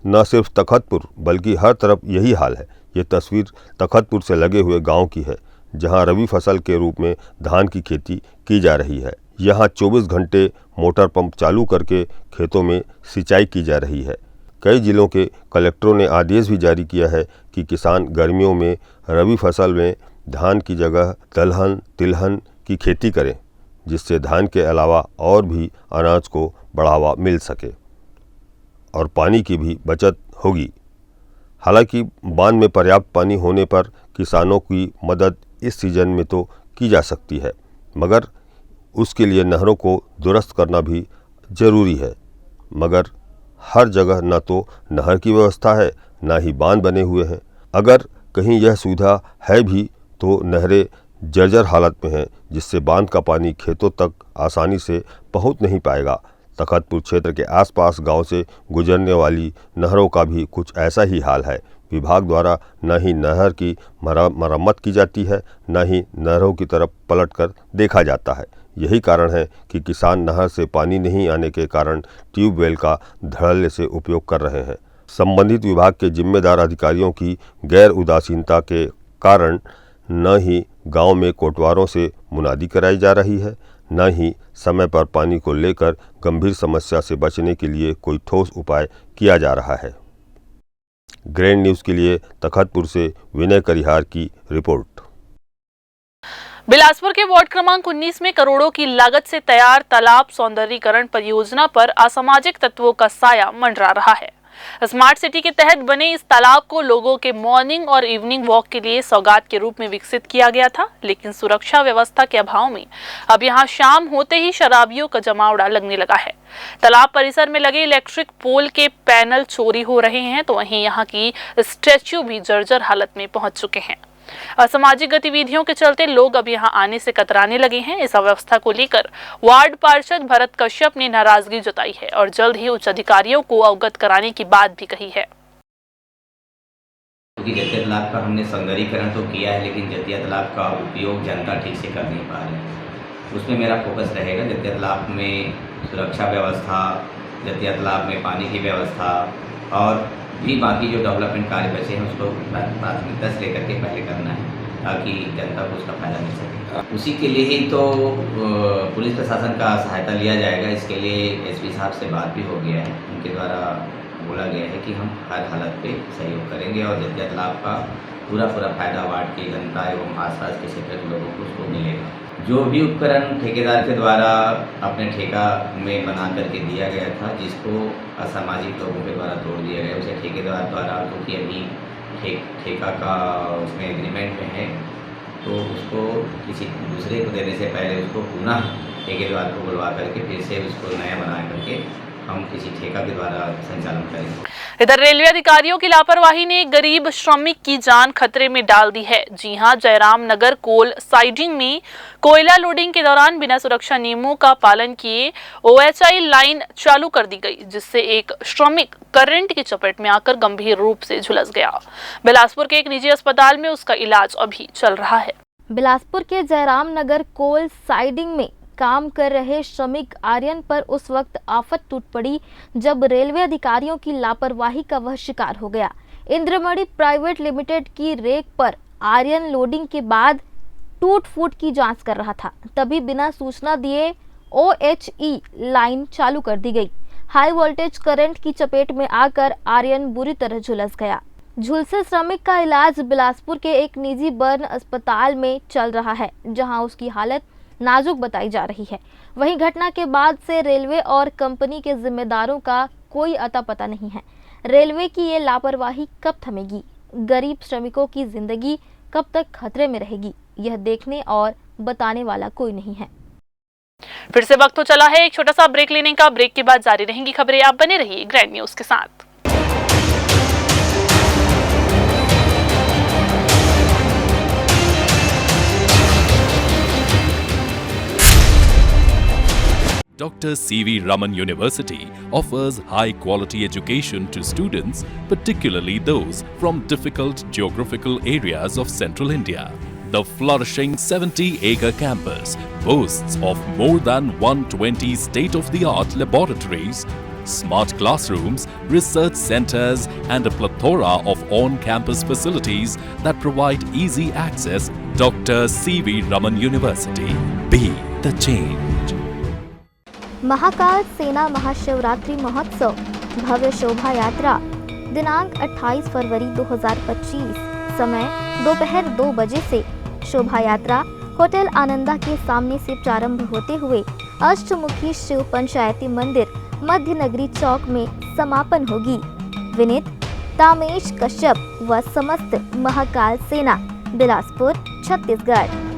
Speaker 13: न सिर्फ तखतपुर बल्कि हर तरफ यही हाल है। ये तस्वीर तखतपुर से लगे हुए गांव की है, जहां रबी फसल के रूप में धान की खेती की जा रही है। यहां 24 घंटे मोटर पंप चालू करके खेतों में सिंचाई की जा रही है। कई जिलों के कलेक्टरों ने आदेश भी जारी किया है कि किसान गर्मियों में रबी फसल में धान की जगह दलहन तिलहन की खेती करें, जिससे धान के अलावा और भी अनाज को बढ़ावा मिल सके और पानी की भी बचत होगी। हालांकि बांध में पर्याप्त पानी होने पर किसानों की मदद इस सीजन में तो की जा सकती है, मगर उसके लिए नहरों को दुरुस्त करना भी ज़रूरी है। मगर हर जगह न तो नहर की व्यवस्था है, न ही बांध बने हुए हैं। अगर कहीं यह सुविधा है भी तो नहरें जर्जर हालत में है, जिससे बांध का पानी खेतों तक आसानी से पहुंच नहीं पाएगा। तखतपुर क्षेत्र के आसपास गांव से गुजरने वाली नहरों का भी कुछ ऐसा ही हाल है। विभाग द्वारा न ही नहर की मरम्मत की जाती है, न ही नहरों की तरफ पलटकर देखा जाता है। यही कारण है कि किसान नहर से पानी नहीं आने के कारण ट्यूबवेल का धड़ल्ले से उपयोग कर रहे हैं। संबंधित विभाग के जिम्मेदार अधिकारियों की गैर उदासीनता के कारण न ही गांव में कोटवारों से मुनादी कराई जा रही है, न ही समय पर पानी को लेकर गंभीर समस्या से बचने के लिए कोई ठोस उपाय किया जा रहा है। ग्रैंड न्यूज़ के लिए तखतपुर से विनय करिहार की रिपोर्ट।
Speaker 1: बिलासपुर के वार्ड क्रमांक 19 में करोड़ों की लागत से तैयार तालाब सौंदर्यीकरण परियोजना पर असामाजिक तत्वों का साया मंडरा रहा है। स्मार्ट सिटी के तहत बने इस तालाब को लोगों के मॉर्निंग और इवनिंग वॉक के लिए सौगात के रूप में विकसित किया गया था, लेकिन सुरक्षा व्यवस्था के अभाव में अब यहां शाम होते ही शराबियों का जमावड़ा लगने लगा है। तालाब परिसर में लगे इलेक्ट्रिक पोल के पैनल चोरी हो रहे हैं, तो वहीं यहां की स्टैच्यू भी जर्जर हालत में पहुंच चुके हैं। असामाजिक गतिविधियों के चलते लोग अब यहां आने से कतराने लगे हैं। इस अव्यवस्था को लेकर वार्ड पार्षद भरत कश्यप ने नाराजगी जताई है और जल्द ही उच्च अधिकारियों को अवगत कराने की बात भी कही है।
Speaker 19: क्योंकि जतिया तालाब का हमने सौंदर्यीकरण तो किया है, लेकिन जतिया तालाब का उपयोग जनता ठीक से कर नहीं पा रही। उसमें मेरा फोकस रहेगा जतिया तालाब में सुरक्षा व्यवस्था, जतिया तालाब में पानी की व्यवस्था और भी बाकी जो डेवलपमेंट कार्य बचे हैं उसको प्राथमिकता से लेकर के पहले करना है, ताकि जनता को उसका फायदा मिल सके। उसी के लिए ही तो पुलिस प्रशासन का सहायता लिया जाएगा। इसके लिए एसपी साहब से बात भी हो गया है, उनके द्वारा बोला गया है कि हम हर हालत पे सहयोग करेंगे और जतिया तालाब का पूरा फायदा वार्ड की जनता एवं आसपास के क्षेत्र के लोगों को उसको मिलेगा। जो भी उपकरण ठेकेदार के द्वारा अपने ठेका में बना करके दिया गया था, जिसको असामाजिक लोगों के द्वारा तोड़ दिया गया, उसे ठेकेदार द्वारा, क्योंकि अभी ठेका का उसमें एग्रीमेंट में है, तो उसको किसी दूसरे को देने से पहले उसको पुनः ठेकेदार को बुलवा करके फिर से उसको नया बना करके हम किसी ठेका के द्वारा संचालन करेंगे।
Speaker 1: इधर रेलवे अधिकारियों की लापरवाही ने एक गरीब श्रमिक की जान खतरे में डाल दी है। जी हां, जयराम नगर कोल साइडिंग में कोयला लोडिंग के दौरान बिना सुरक्षा नियमों का पालन किए OHI लाइन चालू कर दी गई, जिससे एक श्रमिक करंट की चपेट में आकर गंभीर रूप से झुलस गया। बिलासपुर के एक निजी अस्पताल में उसका इलाज अभी चल रहा है।
Speaker 10: बिलासपुर के जयराम नगर कोल साइडिंग में काम कर रहे श्रमिक आर्यन पर उस वक्त आफत टूट पड़ी जब रेलवे अधिकारियों की लापरवाही का वह शिकार हो गया। इंद्रमणि प्राइवेट लिमिटेड की रेक पर आर्यन लोडिंग के बाद टूट फूट की जांच कर रहा था, तभी बिना सूचना दिए OHE लाइन चालू कर दी गई। हाई वोल्टेज करंट की चपेट में आकर आर्यन बुरी तरह झुलस गया। झुलसे श्रमिक का इलाज बिलासपुर के एक निजी बर्न अस्पताल में चल रहा है, जहां उसकी हालत नाजुक बताई जा रही है। वहीं घटना के बाद से रेलवे और कंपनी के जिम्मेदारों का कोई अता पता नहीं है। रेलवे की ये लापरवाही कब थमेगी? गरीब श्रमिकों की जिंदगी कब तक खतरे में रहेगी? यह देखने और बताने वाला कोई नहीं है।
Speaker 1: फिर से वक्त हो चला है एक छोटा सा ब्रेक लेने का। ब्रेक के बाद जारी रहेंगी खबरें। आप बने रहिए ग्रैंड न्यूज के साथ।
Speaker 2: Dr. C.V. Raman University offers high-quality education to students, particularly those from difficult geographical areas of Central India. The flourishing 70-acre campus boasts of more than 120 state-of-the-art laboratories, smart classrooms, research centers, and a plethora of on-campus facilities that provide easy access. Dr. C.V. Raman University. Be the change.
Speaker 10: Mahakal सेना महाशिवरात्रि महोत्सव भव्य शोभा यात्रा दिनांक 28 फरवरी 2025 समय दोपहर 2 बजे से शोभा यात्रा hotel Ananda के सामने से प्रारंभ होते हुए अष्टमुखी शिव पंचायती मंदिर मध्य नगरी चौक में समापन होगी। विनीत तामेश कश्यप व समस्त महाकाल सेना, बिलासपुर, छत्तीसगढ़।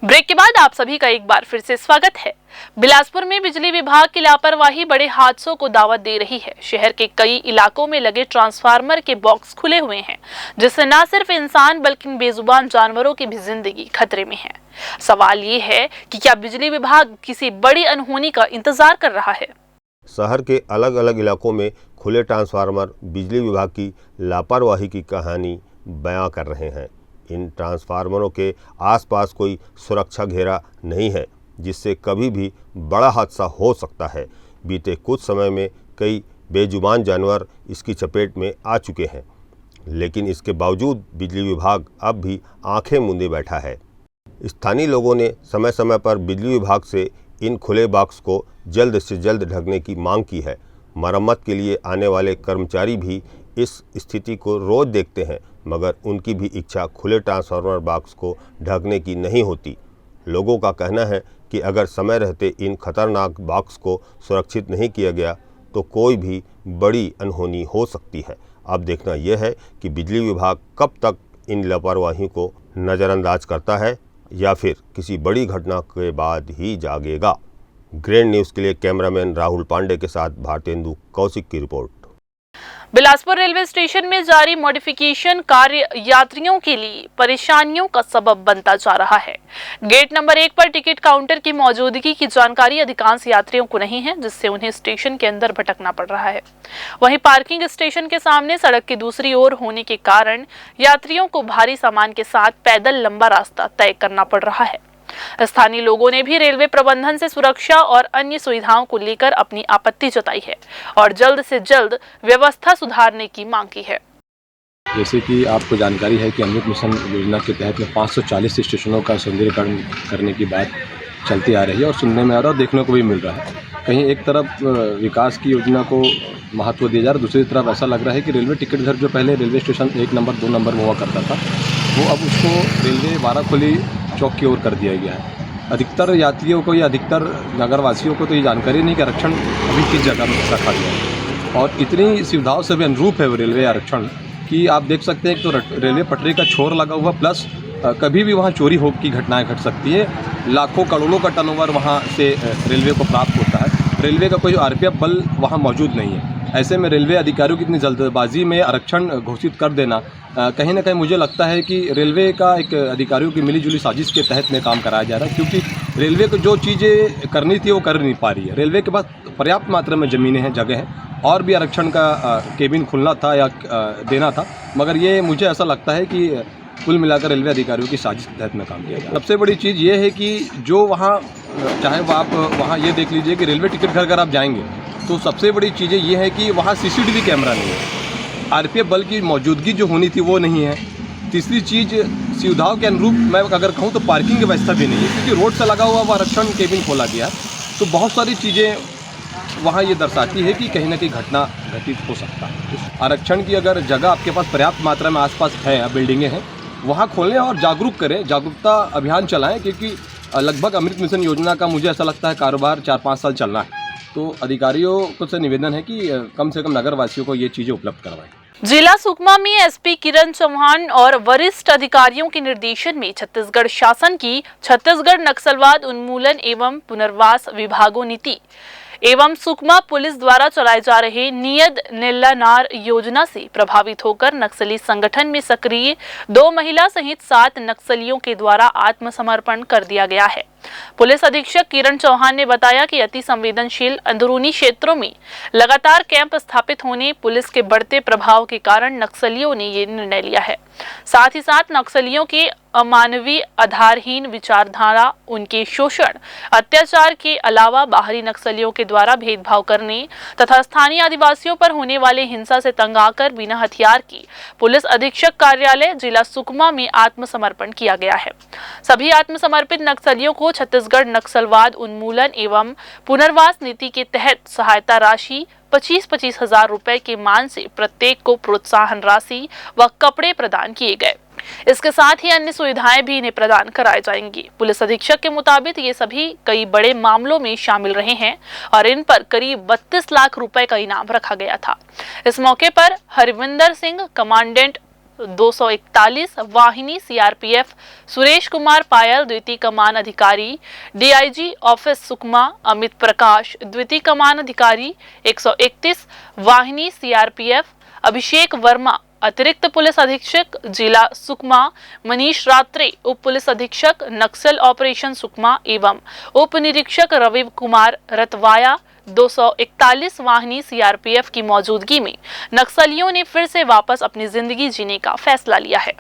Speaker 1: ब्रेक के बाद आप सभी का एक बार फिर से स्वागत है। बिलासपुर में बिजली विभाग की लापरवाही बड़े हादसों को दावत दे रही है। शहर के कई इलाकों में लगे ट्रांसफार्मर के बॉक्स खुले हुए हैं, जिससे न सिर्फ इंसान बल्कि बेजुबान जानवरों की भी जिंदगी खतरे में है। सवाल ये है कि क्या बिजली विभाग किसी बड़ी अनहोनी का इंतजार कर रहा है?
Speaker 13: शहर के अलग अलग इलाकों में खुले ट्रांसफार्मर बिजली विभाग की लापरवाही की कहानी बयां कर रहे हैं। इन ट्रांसफार्मरों के आसपास कोई सुरक्षा घेरा नहीं है, जिससे कभी भी बड़ा हादसा हो सकता है। बीते कुछ समय में कई बेजुबान जानवर इसकी चपेट में आ चुके हैं, लेकिन इसके बावजूद बिजली विभाग अब भी आंखें मूंदे बैठा है। स्थानीय लोगों ने समय समय पर बिजली विभाग से इन खुले बॉक्स को जल्द से जल्द ढकने की मांग की है। मरम्मत के लिए आने वाले कर्मचारी भी इस स्थिति को रोज देखते हैं, मगर उनकी भी इच्छा खुले ट्रांसफार्मर बॉक्स को ढकने की नहीं होती। लोगों का कहना है कि अगर समय रहते इन खतरनाक बॉक्स को सुरक्षित नहीं किया गया तो कोई भी बड़ी अनहोनी हो सकती है। अब देखना यह है कि बिजली विभाग कब तक इन लापरवाही को नज़रअंदाज करता है या फिर किसी बड़ी घटना के बाद ही जागेगा। ग्रैंड न्यूज़ के लिए कैमरामैन राहुल पांडे के साथ भारतेंदु कौशिक की रिपोर्ट।
Speaker 1: बिलासपुर रेलवे स्टेशन में जारी मॉडिफिकेशन कार्य यात्रियों के लिए परेशानियों का सबब बनता जा रहा है। गेट नंबर 1 पर टिकट काउंटर की मौजूदगी की जानकारी अधिकांश यात्रियों को नहीं है, जिससे उन्हें स्टेशन के अंदर भटकना पड़ रहा है। वहीं पार्किंग स्टेशन के सामने सड़क की दूसरी ओर होने के कारण यात्रियों को भारी सामान के साथ पैदल लंबा रास्ता तय करना पड़ रहा है। स्थानीय लोगों ने भी रेलवे प्रबंधन से सुरक्षा और अन्य सुविधाओं को लेकर अपनी आपत्ति जताई है और जल्द से जल्द व्यवस्था सुधारने की मांग की है।
Speaker 20: जैसे कि आपको जानकारी है कि अमृत मिशन योजना के तहत में 540 स्टेशनों का सौंदर्यीकरण करने की बात चलती आ रही है और सुनने में आ रहा है और देखने को भी मिल रहा है। कहीं एक तरफ विकास की योजना को महत्व दिया जा रहा है, दूसरी तरफ ऐसा लग रहा है कि रेलवे टिकट घर जो पहले रेलवे स्टेशन 1 नंबर 2 नंबर में हुआ करता था, वो अब उसको रेलवे वाराखोली चौक की ओर कर दिया गया है। अधिकतर यात्रियों को या अधिकतर नगरवासियों को तो ये जानकारी नहीं कि आरक्षण अभी किस जगह में रखा गया है और इतनी सुविधाओं से भी अनुरूप है वो रेलवे आरक्षण कि आप देख सकते हैं कि तो रेलवे पटरी का छोर लगा हुआ, प्लस कभी भी वहाँ चोरी हो की घटनाएं घट सकती है। लाखों करोड़ों का टर्नओवर वहाँ से रेलवे को प्राप्त होता है। रेलवे का कोई आरपीएफ बल वहाँ मौजूद नहीं है। ऐसे में रेलवे अधिकारियों की इतनी जल्दबाजी में आरक्षण घोषित कर देना कहीं ना कहीं मुझे लगता है कि रेलवे का एक अधिकारियों की मिलीजुली साजिश के तहत में काम कराया जा रहा है, क्योंकि रेलवे को जो चीज़ें करनी थी वो कर नहीं पा रही है। रेलवे के पास पर्याप्त मात्रा में ज़मीनें हैं, जगह है और भी आरक्षण का केबिन खुलना था या देना था, मगर ये मुझे ऐसा लगता है कि कुल मिलाकर रेलवे अधिकारियों की साजिश के तहत में काम किया गया। सबसे बड़ी चीज़ ये है कि जो वहाँ चाहे वो आप वहाँ ये देख लीजिए कि रेलवे टिकट घर अगर आप जाएंगे तो सबसे बड़ी चीज़ें ये है कि वहाँ सीसीटीवी कैमरा नहीं है, आरपीएफ बल की मौजूदगी जो होनी थी वो नहीं है। तीसरी चीज़, सुविधाओं के अनुरूप मैं अगर कहूँ तो पार्किंग की व्यवस्था भी नहीं है, क्योंकि रोड से लगा हुआ वो आरक्षण केबिन खोला गया। तो बहुत सारी चीज़ें वहाँ ये दर्शाती है कि कहीं ना कहीं घटना घटित हो सकता है। आरक्षण की अगर जगह आपके पास पर्याप्त मात्रा में आसपास है या बिल्डिंगें हैं, वहाँ खोलें और जागरूक करें, जागरूकता अभियान चलाएं, क्योंकि लगभग अमृत मिशन योजना का मुझे ऐसा लगता है कारोबार 4-5 साल चलना है। तो अधिकारियों को से निवेदन है कि कम से कम नगरवासियों को ये चीज़ें उपलब्ध करवाएं।
Speaker 1: जिला सुकमा में एसपी किरण चौहान और वरिष्ठ अधिकारियों के निर्देशन में छत्तीसगढ़ शासन की छत्तीसगढ़ नक्सलवाद उन्मूलन एवं पुनर्वास विभागों नीति एवं सुकमा पुलिस द्वारा चलाए जा रहे नियद निल्लानार योजना से प्रभावित होकर नक्सली संगठन में सक्रिय 2 महिला सहित 7 नक्सलियों के द्वारा आत्मसमर्पण कर दिया गया है। पुलिस अधीक्षक किरण चौहान ने बताया कि अति संवेदनशील अंदरूनी क्षेत्रों में लगातार कैंप स्थापित होने, पुलिस के बढ़ते प्रभाव के कारण नक्सलियों ने ये निर्णय लिया है। साथ ही साथ नक्सलियों के अमानवीय आधारहीन विचारधारा, उनके शोषण अत्याचार के अलावा बाहरी नक्सलियों के द्वारा भेदभाव करने तथा स्थानीय आदिवासियों पर होने वाले हिंसा से तंग आकर बिना हथियार के पुलिस अधीक्षक कार्यालय जिला सुकमा में आत्मसमर्पण किया गया है। सभी आत्मसमर्पित नक्सलियों को छत्तीसगढ़ नक्सलवाद उन्मूलन एवं पुनर्वास नीति के तहत सहायता राशि 25-25 हजार रुपए के मान से प्रत्येक को प्रोत्साहन राशि व कपड़े प्रदान किए गए। इसके साथ ही अन्य सुविधाएं भी इन्हें प्रदान कराई जाएंगी। पुलिस अधीक्षक के मुताबिक ये सभी कई बड़े मामलों में शामिल रहे हैं और इन पर करीब 32 लाख रुपए का इनाम रखा गया था। इस मौके पर हरविंदर सिंह, कमांडेंट 241 वाहिनी सीआरपीएफ सुरेश कुमार पायल द्वितीय कमान अधिकारी, डीआईजी ऑफिस सुकमा अमित प्रकाश द्वितीय कमान अधिकारी, 131 वाहिनी सीआरपीएफ अभिषेक वर्मा अतिरिक्त पुलिस अधीक्षक जिला सुकमा, मनीष रात्रे उप पुलिस अधीक्षक नक्सल ऑपरेशन सुकमा एवं उप निरीक्षक रवि कुमार रतवाया 241 वाहिनी सीआरपीएफ की मौजूदगी में नक्सलियों ने फिर से वापस अपनी जिंदगी जीने का फैसला लिया है।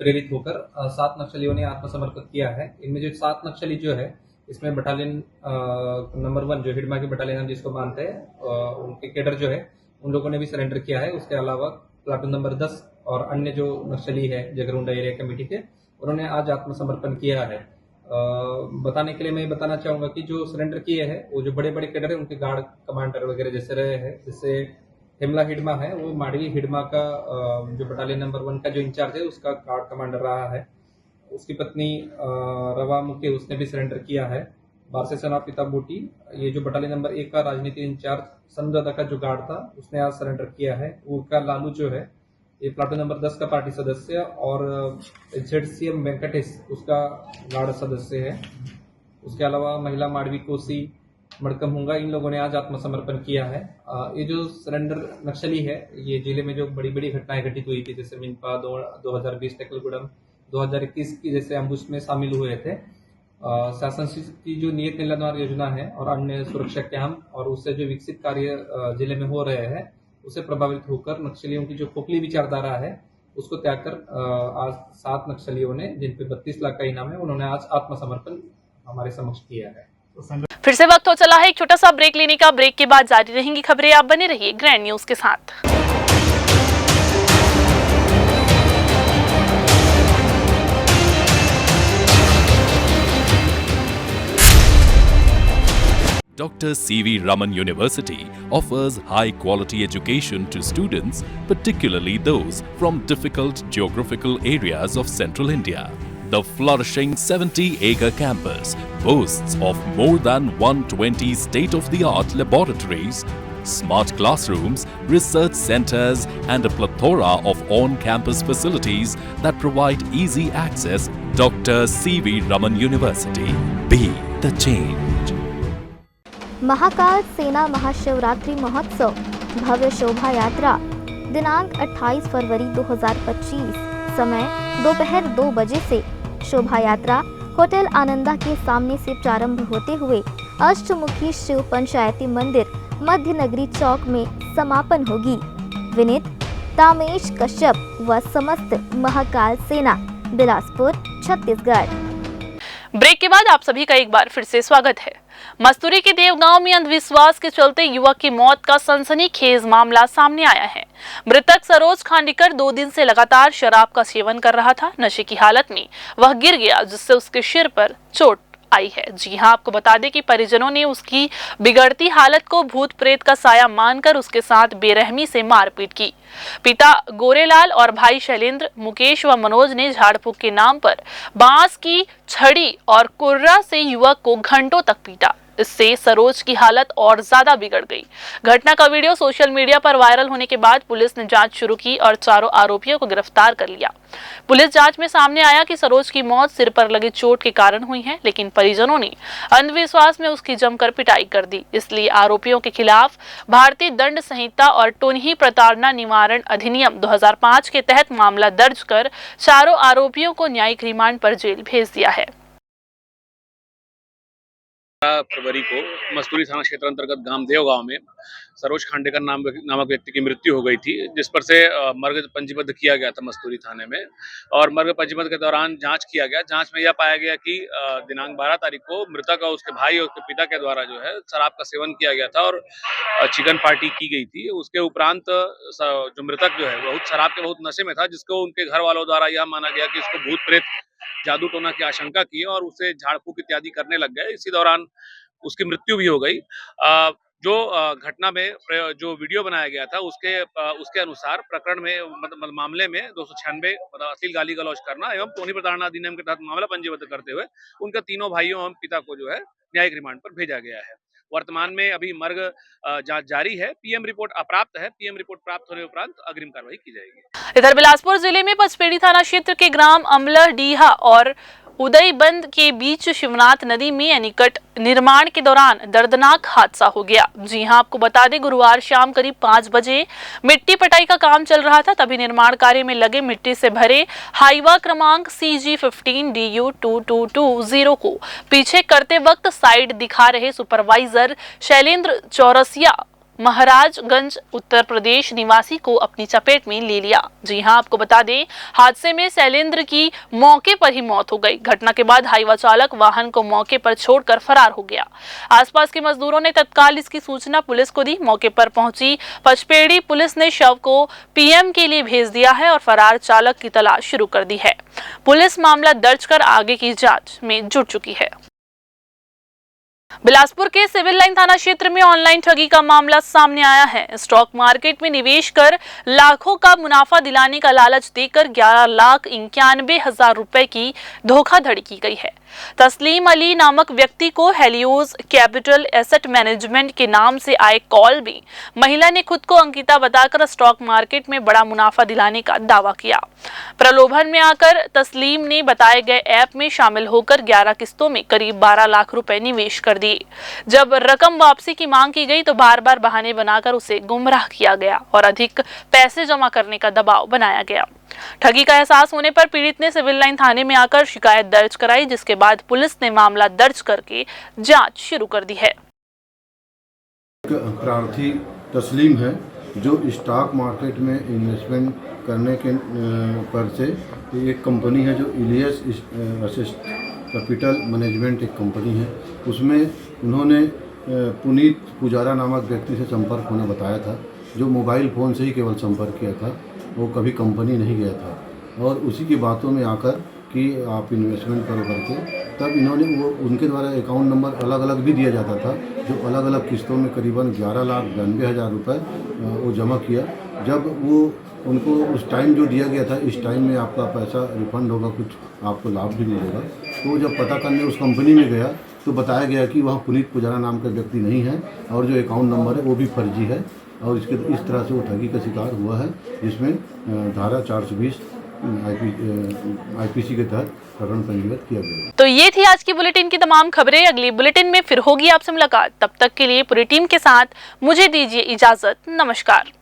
Speaker 21: प्रेरित होकर 7 नक्सलियों ने आत्मसमर्पण किया है। इनमें जो 7 नक्सली जो है इसमें बटालियन नंबर 1 जो हिडमा की बटालियन हम जिसको मानते हैं, उनके कैडर जो है उन लोगों ने भी सरेंडर किया है। उसके अलावा प्लाटून नंबर 10 और अन्य जो नक्सली है जगरुंडा एरिया कमेटी के, उन्होंने आज आत्मसमर्पण किया है। बताने के लिए मैं बताना चाहूँगा कि जो सरेंडर किए हैं वो जो बड़े बड़े कैडर है उनके गार्ड कमांडर वगैरह जैसे रहे हैं। जैसे हिमला हिडमा है वो माडवी हिडमा का जो बटालियन नंबर 1 का जो इंचार्ज है उसका गार्ड कमांडर रहा है। उसकी पत्नी रवा मुके उसने भी सरेंडर किया है। बारसे सना पिता बूटी ये जो बटालियन नंबर 1 का राजनीति इंचार्ज सनदादा का जो गार्ड था उसने आज सरेंडर किया है। उसका लालू जो है ये प्लाटून नंबर 10 का पार्टी सदस्य और ZCM वेंकटेश उसका गार्ड सदस्य है। उसके अलावा महिला माडवी कोसी मड़कम हुंगा इन लोगों ने आज आत्मसमर्पण किया है। ये जो सरेंडर नक्सली है ये जिले में जो बड़ी बड़ी घटनाएं घटित हुई थी जैसे मिनपा 2020 टेकलगुडम 2021 की जैसे अम्बुश में शामिल हुए थे। शासन की जो नियत निलंबन योजना है और अन्य सुरक्षा कैंप और उससे जो विकसित कार्य जिले में हो रहे हैं उसे प्रभावित होकर नक्सलियों की जो खोखली विचारधारा है उसको त्याग कर आज 7 नक्सलियों ने जिन पे 32 लाख का इनाम है उन्होंने आज आत्मसमर्पण हमारे समक्ष किया है।
Speaker 1: फिर से वक्त हो चला है एक छोटा सा ब्रेक लेने का। ब्रेक के बाद जारी रहेंगी खबरें, आप बने रहिए ग्रैंड न्यूज के साथ।
Speaker 2: Dr. C.V. Raman University offers high-quality education to students, particularly those from difficult geographical areas of central India. The flourishing 70-acre campus boasts of more than 120 state-of-the-art laboratories, smart classrooms, research centers, and a plethora of on-campus facilities that provide easy access. Dr. C.V. Raman University. Be the change.
Speaker 10: Mahakal सेना महाशिवरात्रि महोत्सव भव्य शोभा यात्रा दिनांक 28 फरवरी 2025 समय दोपहर 2 बजे से शोभा यात्रा hotel Ananda के सामने से प्रारंभ होते हुए अष्टमुखी शिव पंचायती मंदिर मध्य नगरी चौक में समापन होगी। विनीत तामेश कश्यप व समस्त महाकाल सेना, बिलासपुर, छत्तीसगढ़।
Speaker 1: ब्रेक के बाद आप सभी का एक बार फिर से स्वागत है। मस्तूरी के देवगांव में अंधविश्वास के चलते युवक की मौत का सनसनीखेज मामला सामने आया है। मृतक सरोज खांडेकर 2 दिन से लगातार शराब का सेवन कर रहा था। नशे की हालत में वह गिर गया जिससे उसके सिर पर चोट आई है। जी हां, आपको बता दें कि परिजनों ने उसकी बिगड़ती हालत को भूत प्रेत का साया मानकर उसके साथ बेरहमी से मारपीट की। पिता गोरेलाल और भाई शैलेंद्र, मुकेश व मनोज ने झाड़ फूक के नाम पर बांस की छड़ी और कुर्रा से युवक को घंटों तक पीटा। इससे सरोज की हालत और ज्यादा बिगड़ गई। घटना का वीडियो सोशल मीडिया पर वायरल होने के बाद पुलिस ने जांच शुरू की और चारों आरोपियों को गिरफ्तार कर लिया। पुलिस जांच में सामने आया कि सरोज की मौत सिर पर लगी चोट के कारण हुई है, लेकिन परिजनों ने अंधविश्वास में उसकी जमकर पिटाई कर दी। इसलिए आरोपियों के खिलाफ भारतीय दंड संहिता और टोनही प्रताड़ना निवारण अधिनियम 2005 के तहत मामला दर्ज कर चारों आरोपियों को न्यायिक रिमांड पर जेल भेज दिया है।
Speaker 22: फरवरी को मस्तूरी थाना क्षेत्र अंतर्गत गामदेव गांव में सरोज खांडेकर नामक व्यक्ति की मृत्यु हो गई थी, जिस पर से मर्ग पंजीबद्ध किया गया था मस्तूरी थाने में। और मर्ग पंजीबद्ध के दौरान जांच किया गया। जांच में यह पाया गया कि दिनांक 12 तारीख को मृतक और उसके भाई और उसके पिता के द्वारा जो है शराब का सेवन किया गया था और चिकन पार्टी की गई थी। उसके उपरांत जो मृतक जो है बहुत शराब के बहुत नशे में था, जिसको उनके घर वालों द्वारा यह माना गया कि इसको भूत प्रेत जादू टोना की आशंका की और उसे झाड़ फूक इत्यादि करने लग गए। इसी दौरान उसकी मृत्यु भी हो गई। जो घटना में जो वीडियो बनाया गया था उसके अनुसार प्रकरण में मामले में 296 अश्लील गाली गलौज करना एवं टोनी प्रताड़ना अधिनियम के तहत मामला पंजीबद्ध करते हुए उनके तीनों भाइयों एवं पिता को जो है न्यायिक रिमांड पर भेजा गया है। वर्तमान में अभी मर्ग जांच जारी है। पीएम रिपोर्ट अप्राप्त है। पीएम रिपोर्ट प्राप्त होने उपरांत अग्रिम कार्रवाई की जाएगी।
Speaker 1: इधर बिलासपुर जिले में पचपेड़ी थाना क्षेत्र के ग्राम अमलडीहा और उदयबंद के बीच शिवनाथ नदी में अनिकट निर्माण के दौरान दर्दनाक हादसा हो गया। जी हां, आपको बता दें, गुरुवार शाम करीब 5 बजे मिट्टी पटाई का काम चल रहा था। तभी निर्माण कार्य में लगे मिट्टी से भरे हाईवा क्रमांक CG15DU2220 को पीछे करते वक्त साइड दिखा रहे सुपरवाइजर शैलेंद्र चौरसिया महाराजगंज उत्तर प्रदेश निवासी को अपनी चपेट में ले लिया। जी हां, आपको बता दें, हादसे में शैलेंद्र की मौके पर ही मौत हो गई। घटना के बाद हाईवा चालक वाहन को मौके पर छोड़कर फरार हो गया। आसपास के मजदूरों ने तत्काल इसकी सूचना पुलिस को दी। मौके पर पहुंची पचपेड़ी पुलिस ने शव को पीएम के लिए भेज दिया है और फरार चालक की तलाश शुरू कर दी है। पुलिस मामला दर्ज कर आगे की जांच में जुट चुकी है। बिलासपुर के सिविल लाइन थाना क्षेत्र में ऑनलाइन ठगी का मामला सामने आया है। स्टॉक मार्केट में निवेश कर लाखों का मुनाफा दिलाने का लालच देकर 11,91,000 रुपए की धोखाधड़ी की गई है। तस्लीम अली नामक व्यक्ति को हेलियोज कैपिटल एसेट मैनेजमेंट के नाम से आए कॉल में महिला ने खुद को अंकिता बताकर स्टॉक मार्केट में बड़ा मुनाफा दिलाने का दावा किया। प्रलोभन में आकर तस्लीम ने बताए गए ऐप में शामिल होकर 11 किस्तों में करीब 12 लाख रुपए निवेश कर दिए। जब रकम वापसी की मांग की गई तो बार बार बहाने बनाकर उसे गुमराह किया गया और अधिक पैसे जमा करने का दबाव बनाया गया। ठगी का एहसास होने पर पीड़ित ने सिविल लाइन थाने में आकर शिकायत दर्ज कराई, जिसके बाद पुलिस ने मामला दर्ज करके जांच शुरू कर दी है।
Speaker 5: प्रार्थी तस्लीम है जो स्टॉक मार्केट में इन्वेस्टमेंट करने के पर से एक कंपनी है जो इलियस असिस्ट कैपिटल मैनेजमेंट एक कंपनी है, उसमें उन्होंने पुनीत पुजारा नामक व्यक्ति से संपर्क होने बताया था, जो मोबाइल फ़ोन से ही केवल संपर्क किया था, वो कभी कंपनी नहीं गया था। और उसी की बातों में आकर कि आप इन्वेस्टमेंट करो करके, तब इन्होंने वो उनके द्वारा अकाउंट नंबर अलग अलग भी दिया जाता था, जो अलग अलग किस्तों में करीबन 11,92,000 रुपये वो जमा किया। जब वो उनको उस टाइम जो दिया गया था, इस टाइम में आपका पैसा रिफंड होगा, कुछ आपको लाभ भी मिलेगा, तो जब पता करने उस कंपनी में गया तो बताया गया कि वह पुनीत पुजारा नाम का व्यक्ति नहीं है और जो अकाउंट नंबर है वो भी फर्जी है। और इस तरह से वो ठगी का शिकार हुआ है, जिसमें धारा 420 IPC के तहत प्रकरण पंजीबद्ध किया गया।
Speaker 1: तो ये थी आज की बुलेटिन की तमाम खबरें। अगली बुलेटिन में फिर होगी आपसे मुलाकात। तब तक के लिए पूरी टीम के साथ मुझे दीजिए इजाजत। नमस्कार।